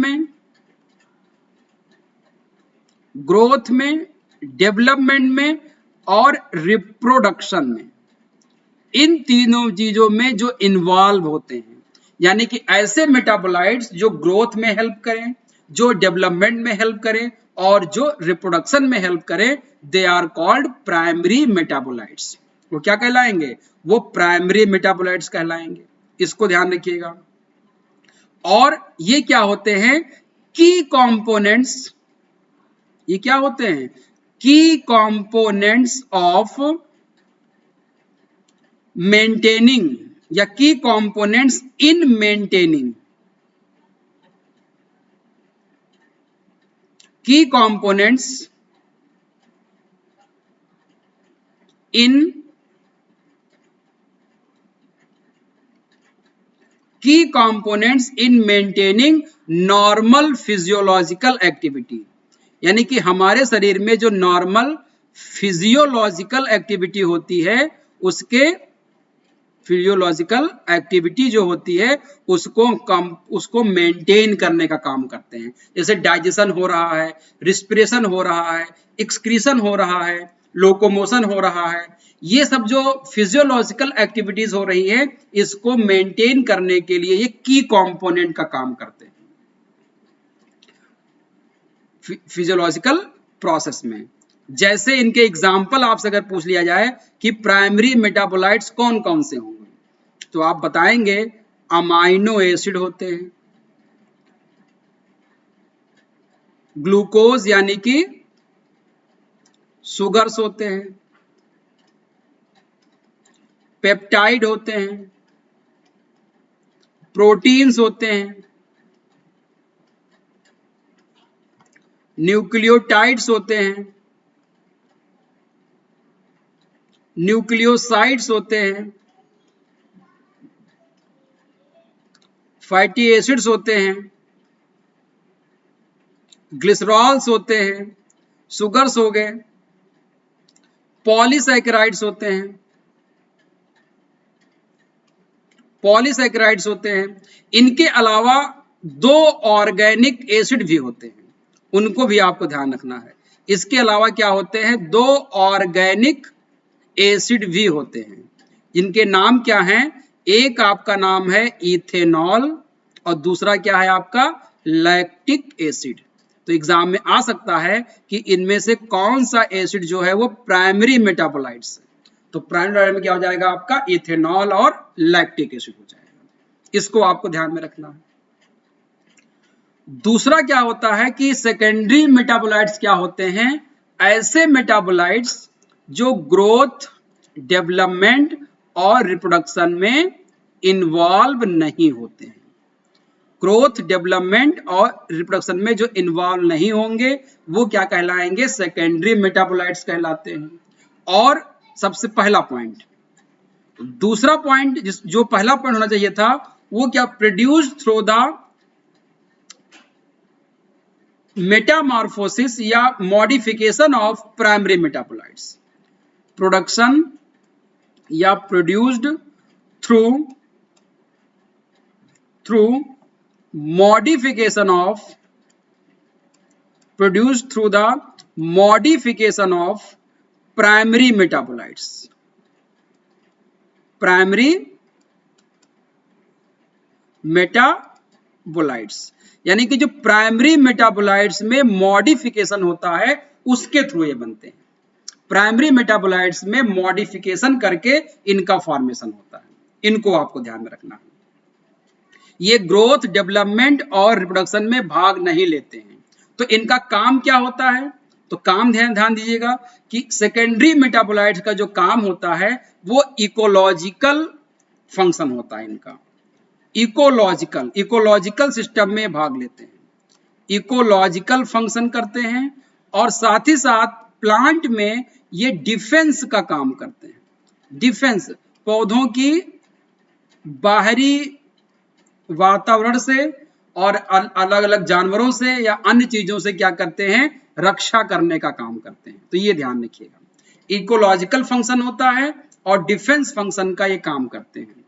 में और रिप्रोडक्शन में, इन तीनों चीजों में जो इन्वॉल्व होते हैं। यानी कि ऐसे मेटाबोलाइट्स जो ग्रोथ में हेल्प करें, जो डेवलपमेंट में हेल्प करें और जो रिप्रोडक्शन में हेल्प करें, they are called primary metabolites. वो क्या कहलाएंगे, वो प्राइमरी मेटाबोलाइट्स कहलाएंगे। इसको ध्यान रखिएगा। और ये क्या होते हैं, की कंपोनेंट्स, ये क्या होते हैं, की कंपोनेंट्स ऑफ मेंटेनिंग या की कंपोनेंट्स इन मेंटेनिंग, की कंपोनेंट्स इन की components in maintaining normal physiological activity, यानी कि हमारे शरीर में जो नॉर्मल फिजियोलॉजिकल एक्टिविटी होती है उसके फिजियोलॉजिकल एक्टिविटी जो होती है उसको मेंटेन करने का काम करते हैं। जैसे डाइजेशन हो रहा है, रिस्पिरेशन हो रहा है, एक्सक्रीशन हो रहा है, लोकोमोशन हो रहा है, ये सब जो फिजियोलॉजिकल एक्टिविटीज हो रही है इसको मेंटेन करने के लिए ये की कंपोनेंट का काम करते हैं फिजियोलॉजिकल प्रोसेस में। जैसे इनके एग्जाम्पल आपसे अगर पूछ लिया जाए कि प्राइमरी मेटाबोलाइट्स कौन कौन से होंगे, तो आप बताएंगे अमाइनो एसिड होते हैं, ग्लूकोज यानी कि सुगर्स होते हैं, पेप्टाइड होते हैं, प्रोटीन्स होते हैं, न्यूक्लियोटाइड्स होते हैं, न्यूक्लियोसाइड्स होते हैं, फैटी एसिड्स होते हैं, ग्लिसरॉल्स होते हैं, सुगर्स हो गए, पॉलीसैकेराइड्स होते हैं, पॉलीसैकेराइड्स होते हैं। इनके अलावा दो ऑर्गेनिक एसिड भी होते हैं, उनको भी आपको ध्यान रखना है। इसके अलावा क्या होते हैं, दो ऑर्गेनिक एसिड भी होते हैं, जिनके नाम क्या हैं, एक आपका नाम है इथेनॉल और दूसरा क्या है आपका लैक्टिक एसिड। तो एग्जाम में आ सकता है कि इनमें से कौन सा एसिड जो है वो प्राइमरी मेटाबोलाइट्स है, तो प्राइमरी में क्या हो जाएगा आपका इथेनॉल और लैक्टिक एसिड हो जाएगा, इसको आपको ध्यान में रखना है। दूसरा क्या होता है कि सेकेंडरी मेटाबोलाइट्स क्या होते हैं, ऐसे मेटाबोलाइट्स जो ग्रोथ, डेवलपमेंट और रिप्रोडक्शन में इन्वॉल्व नहीं होते हैं। ग्रोथ, डेवलपमेंट और रिप्रोडक्शन में जो इन्वॉल्व नहीं होंगे वो क्या कहलाएंगे, सेकेंडरी मेटाबोलाइट्स कहलाते हैं। और सबसे पहला पॉइंट, दूसरा पॉइंट जो पहला पॉइंट होना चाहिए था वो क्या, प्रोड्यूस्ड थ्रू द मेटामॉर्फोसिस या modification of primary metabolites, production या produced through modification of produced through the modification of primary metabolites, primary metabolites, यानी कि जो प्राइमरी मेटाबोलाइट्स में मॉडिफिकेशन होता है उसके थ्रू ये बनते हैं। प्राइमरी मेटाबोलाइट्स में मॉडिफिकेशन करके इनका फॉर्मेशन होता है, इनको आपको ध्यान में रखना है। ये ग्रोथ, डेवलपमेंट और रिप्रोडक्शन में भाग नहीं लेते हैं। तो इनका काम क्या होता है, तो काम ध्यान दीजिएगा कि सेकेंडरी मेटाबोलाइट्स का जो काम होता है वो इकोलॉजिकल फंक्शन होता है इनका। इकोलॉजिकल सिस्टम में भाग लेते हैं, इकोलॉजिकल फंक्शन करते हैं और साथ ही साथ प्लांट में ये डिफेंस का काम करते हैं। डिफेंस, पौधों की बाहरी वातावरण से और अलग अलग जानवरों से या अन्य चीजों से क्या करते हैं, रक्षा करने का काम करते हैं। तो ये ध्यान रखिएगा, इकोलॉजिकल फंक्शन होता है और डिफेंस फंक्शन का ये काम करते हैं।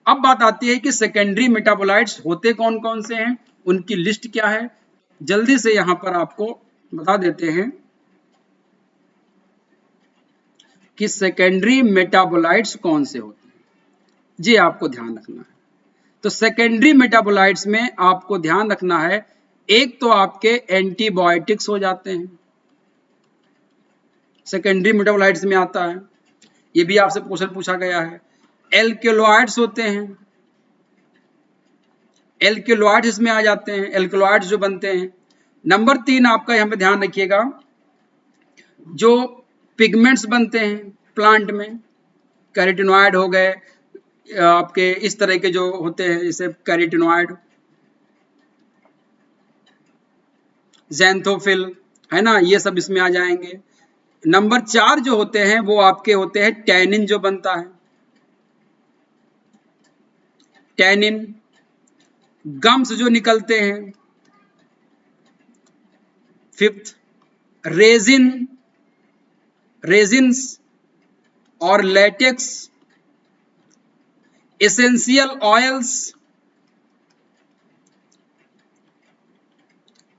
अब बात आती है कि सेकेंडरी मेटाबोलाइट्स होते कौन कौन से हैं, उनकी लिस्ट क्या है, जल्दी से यहां पर आपको बता देते हैं कि सेकेंडरी मेटाबोलाइट्स कौन से होते हैं। जी आपको ध्यान रखना है। तो सेकेंडरी मेटाबोलाइट्स में आपको ध्यान रखना है, एक तो आपके एंटीबायोटिक्स हो जाते हैं, सेकेंडरी मेटाबोलाइट्स में आता है, ये भी आपसे क्वेश्चन पूछा गया है। एल्केलॉइड्स होते हैं, एल्केलॉइड्स इसमें आ जाते हैं, एल्केलॉइड्स जो बनते हैं। नंबर 3 आपका यहां पे ध्यान रखिएगा, जो पिगमेंट्स बनते हैं प्लांट में, कैरोटीनॉइड हो गए, आपके इस तरह के जो होते हैं जैसे कैरोटीनॉइड, ज़ैंथोफिल, है ना, ये सब इसमें आ जाएंगे। नंबर 4 जो होते हैं वो आपके होते हैं टैनिन जो बनता है, टैनिन, गम्स जो निकलते हैं। फिफ्थ, रेजिन, रेजिन्स और latex, essential oils,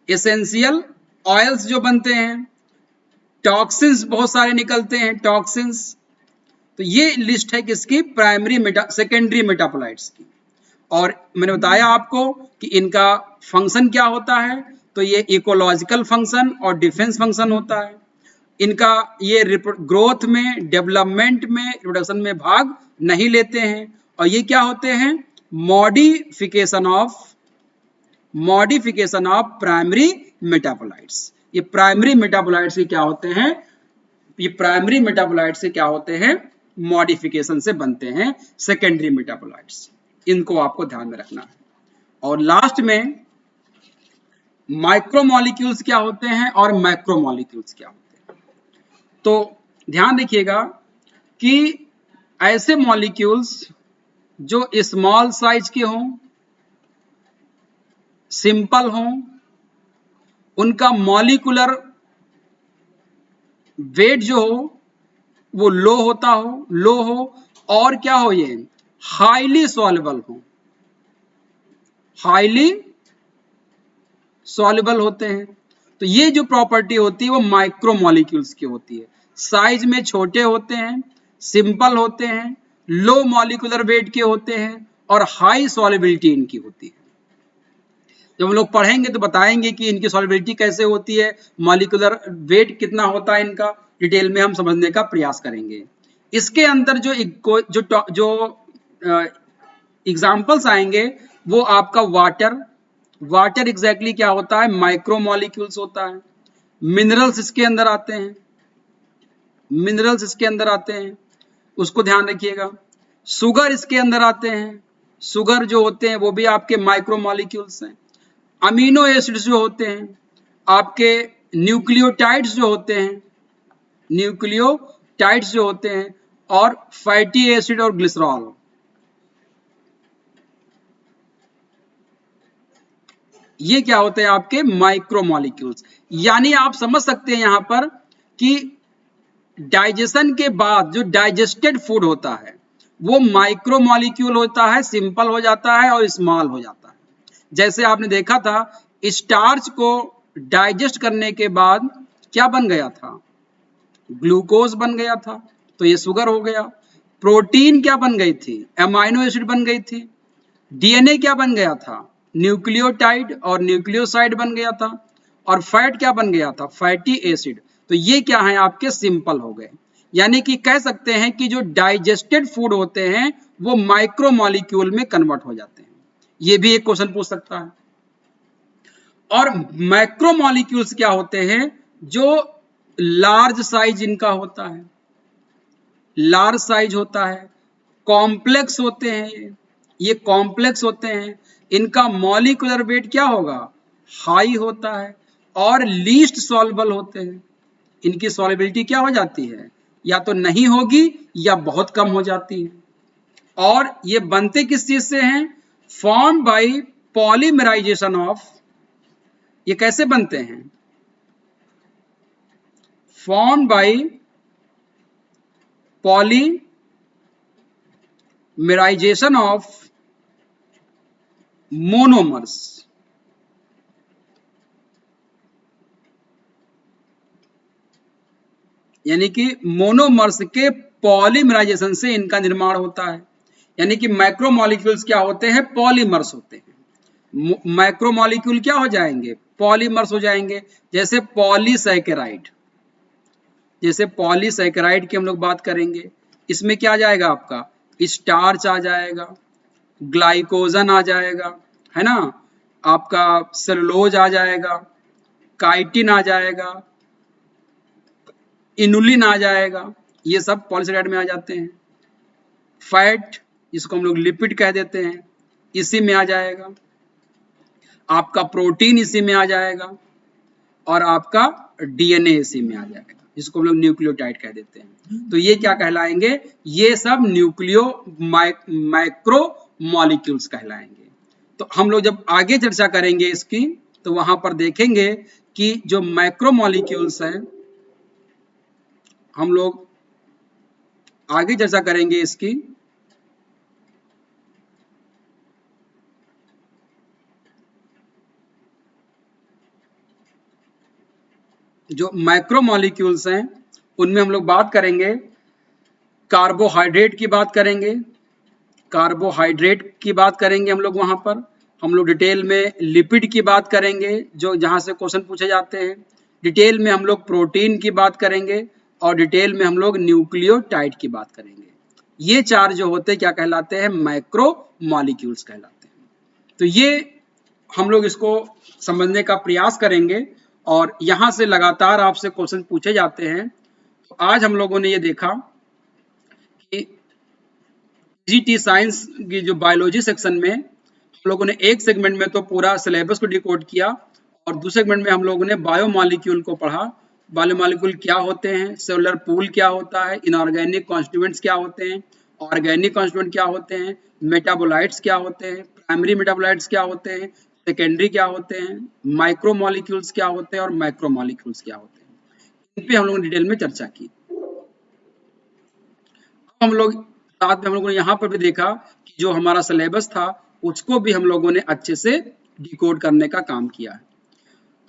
essential oils जो बनते हैं, टॉक्सिन्स बहुत सारे निकलते हैं, टॉक्सिन्स। तो ये लिस्ट है किसकी, प्राइमरी सेकेंडरी मेटाबोलाइट्स की। और मैंने बताया आपको कि इनका फंक्शन क्या होता है, तो ये इकोलॉजिकल फंक्शन और डिफेंस फंक्शन होता है। इनका ये ग्रोथ में, डेवलपमेंट में, रिप्रोडक्शन में भाग नहीं लेते हैं। और ये क्या होते हैं, मॉडिफिकेशन ऑफ प्राइमरी मेटाबोलाइट्स। ये प्राइमरी मेटाबोलाइट्स से क्या होते हैं, ये प्राइमरी मेटाबोलाइट्स से क्या होते हैं, मॉडिफिकेशन से बनते हैं सेकेंडरी मेटाबोलाइट्स। इनको आपको ध्यान में रखना है। और लास्ट में माइक्रोमोलिक्यूल्स क्या होते हैं और मैक्रोमोलिक्यूल्स क्या होते हैं। तो ध्यान रखिएगा कि ऐसे मॉलिक्यूल्स जो स्मॉल साइज के हों, सिंपल हों, उनका मॉलिक्यूलर वेट जो हो वो लो हो, और क्या हो, ये हाईली सॉल्युबल हो, हाईली सॉल्युबल होते हैं। तो ये जो प्रॉपर्टी होती है वो माइक्रोमोलिक्यूल्स की होती है। साइज में छोटे होते हैं, सिंपल होते हैं, लो मॉलिक्यूलर वेट के होते हैं और हाई सॉल्युबिलिटी इनकी होती है। जब हम लोग पढ़ेंगे तो बताएंगे कि इनकी सॉल्युबिलिटी कैसे होती है, मॉलिक्यूलर वेट कितना होता है इनका, डिटेल में हम समझने का प्रयास करेंगे। इसके अंदर जो जो जो एग्जाम्पल्स आएंगे वो आपका वाटर एग्जैक्टली क्या होता है, माइक्रोमोलिक्यूल्स होता है। मिनरल्स इसके अंदर आते हैं, मिनरल्स इसके अंदर आते हैं, उसको ध्यान रखिएगा। शुगर इसके अंदर आते हैं, शुगर जो होते हैं वो भी आपके माइक्रोमोलिक्यूल्स हैं। अमीनो एसिड्स जो होते हैं, आपके न्यूक्लियोटाइड्स जो होते हैं, न्यूक्लियोटाइड्स जो होते हैं, और फैटी एसिड और ग्लिसरॉल, ये क्या होते हैं आपके माइक्रोमोलिक्यूल्स। यानी आप समझ सकते हैं यहां पर कि डाइजेशन के बाद जो डाइजेस्टेड फूड होता है वो माइक्रोमोलिक्यूल होता है, सिंपल हो जाता है और स्मॉल हो जाता है। जैसे आपने देखा था स्टार्च को डाइजेस्ट करने के बाद क्या बन गया था, ग्लूकोज बन गया था, तो ये शुगर हो गया। प्रोटीन क्या बन गई थी, एमाइनो एसिड बन गई थी। डीएनए क्या बन गया था, न्यूक्लियोटाइड और न्यूक्लियोसाइड बन गया था। और फैट क्या बन गया था, फैटी एसिड। तो ये क्या है आपके, सिंपल हो गए। यानी कि कह सकते हैं कि जो डाइजेस्टेड फूड होते हैं वो माइक्रोमोलिक्यूल में कन्वर्ट हो जाते हैं। ये भी एक क्वेश्चन पूछ सकता है। और मैक्रोमोलिक्यूल्स क्या होते हैं, जो लार्ज साइज इनका होता है, लार्ज साइज होता है, कॉम्प्लेक्स होते हैं, ये कॉम्प्लेक्स होते हैं। इनका मॉलिक्यूलर वेट क्या होगा, हाई होता है, और लीस्ट सॉल्युबल होते हैं। इनकी सॉल्युबिलिटी क्या हो जाती है, या तो नहीं होगी या बहुत कम हो जाती है। और ये बनते किस चीज से हैं, फॉर्म बाय पॉलीमराइजेशन ऑफ, ये कैसे बनते हैं, form by polymerisation of monomers. यानी कि मोनोमर्स के पॉलीमराइजेशन से इनका निर्माण होता है। यानी कि मैक्रोमोलिक्यूल्स क्या होते हैं, पॉलीमर्स होते हैं। मैक्रोमोलिक्यूल क्या हो जाएंगे, पॉलीमर्स हो जाएंगे। जैसे पॉलीसैकेराइड, जैसे पॉलीसैकेराइड की हम लोग बात करेंगे, इसमें क्या आ जाएगा आपका, स्टार्च आ जाएगा, ग्लाइकोजन आ जाएगा, है ना, आपका सेलुलोज आ जाएगा, काइटिन आ जाएगा, इनुलिन आ जाएगा, ये सब पॉलीसैकेराइड में आ जाते हैं। फैट इसको हम लोग लिपिड कह देते हैं, इसी में आ जाएगा। आपका प्रोटीन इसी में आ जाएगा और आपका डीएनए इसी में आ जाएगा, जिसको हम लोग न्यूक्लियोटाइड कह देते हैं। तो ये क्या कहलाएंगे? ये सब माइक्रो मॉलिक्यूल्स कहलाएंगे। तो हम लोग जब आगे चर्चा करेंगे इसकी, तो वहां पर देखेंगे कि जो माइक्रो मॉलिक्यूल्स हैं, हम लोग आगे चर्चा करेंगे इसकी। जो माइक्रो मॉलिक्यूल्स हैं उनमें हम लोग बात करेंगे, कार्बोहाइड्रेट की बात करेंगे, कार्बोहाइड्रेट की बात करेंगे हम लोग। वहां पर हम लोग डिटेल में लिपिड की बात करेंगे, जो जहां से क्वेश्चन पूछे जाते हैं। डिटेल में हम लोग प्रोटीन की बात करेंगे और डिटेल में हम लोग न्यूक्लियोटाइड की बात करेंगे। ये चार जो होते हैं क्या कहलाते हैं? माइक्रो मॉलिक्यूल्स कहलाते हैं। तो ये हम लोग इसको समझने का प्रयास करेंगे और यहां से लगातार आपसे क्वेश्चन पूछे जाते हैं। तो आज हम लोगों ने ये देखा कि जीटी साइंस की जो बायोलॉजी सेक्शन में हम लोगों ने एक सेगमेंट में तो पूरा सिलेबस को डिकोड किया और दूसरे सेगमेंट में हम लोगों ने बायोमॉलिक्यूल को पढ़ा। बायोमॉलिक्यूल क्या होते हैं, सेलुलर पूल क्या होता है, इनऑर्गेनिक कॉन्स्टिट्यूएंट्स क्या होते हैं, ऑर्गेनिक कॉन्स्टिट्यूएंट क्या होते हैं, मेटाबोलाइट्स क्या होते हैं, प्राइमरी मेटाबोलाइट्स क्या होते हैं, सेकेंडरी क्या होते हैं, माइक्रो मॉलिक्यूल्स क्या होते हैं और मैक्रो मॉलिक्यूल्स क्या होते हैं। इन पे हम लोगों ने डिटेल में चर्चा की। हम लोग साथ में हम लोगों ने यहाँ पर भी देखा कि जो हमारा सिलेबस था उसको भी हम लोगों ने अच्छे से डिकोड करने का काम किया है।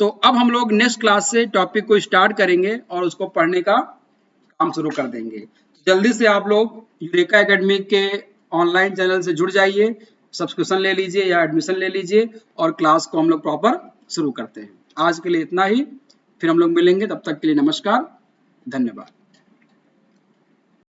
तो अब हम लोग नेक्स्ट क्लास से टॉपिक को स्टार्ट करेंगे और उसको पढ़ने का काम शुरू कर देंगे। जल्दी से आप लोग यूरेका एकेडमी के ऑनलाइन चैनल से जुड़ जाइए, सब्सक्रिप्शन ले लीजिए या एडमिशन ले लीजिए और क्लास को हम लोग प्रॉपर शुरू करते हैं। आज के लिए इतना ही, फिर हम लोग मिलेंगे, तब तक के लिए नमस्कार, धन्यवाद।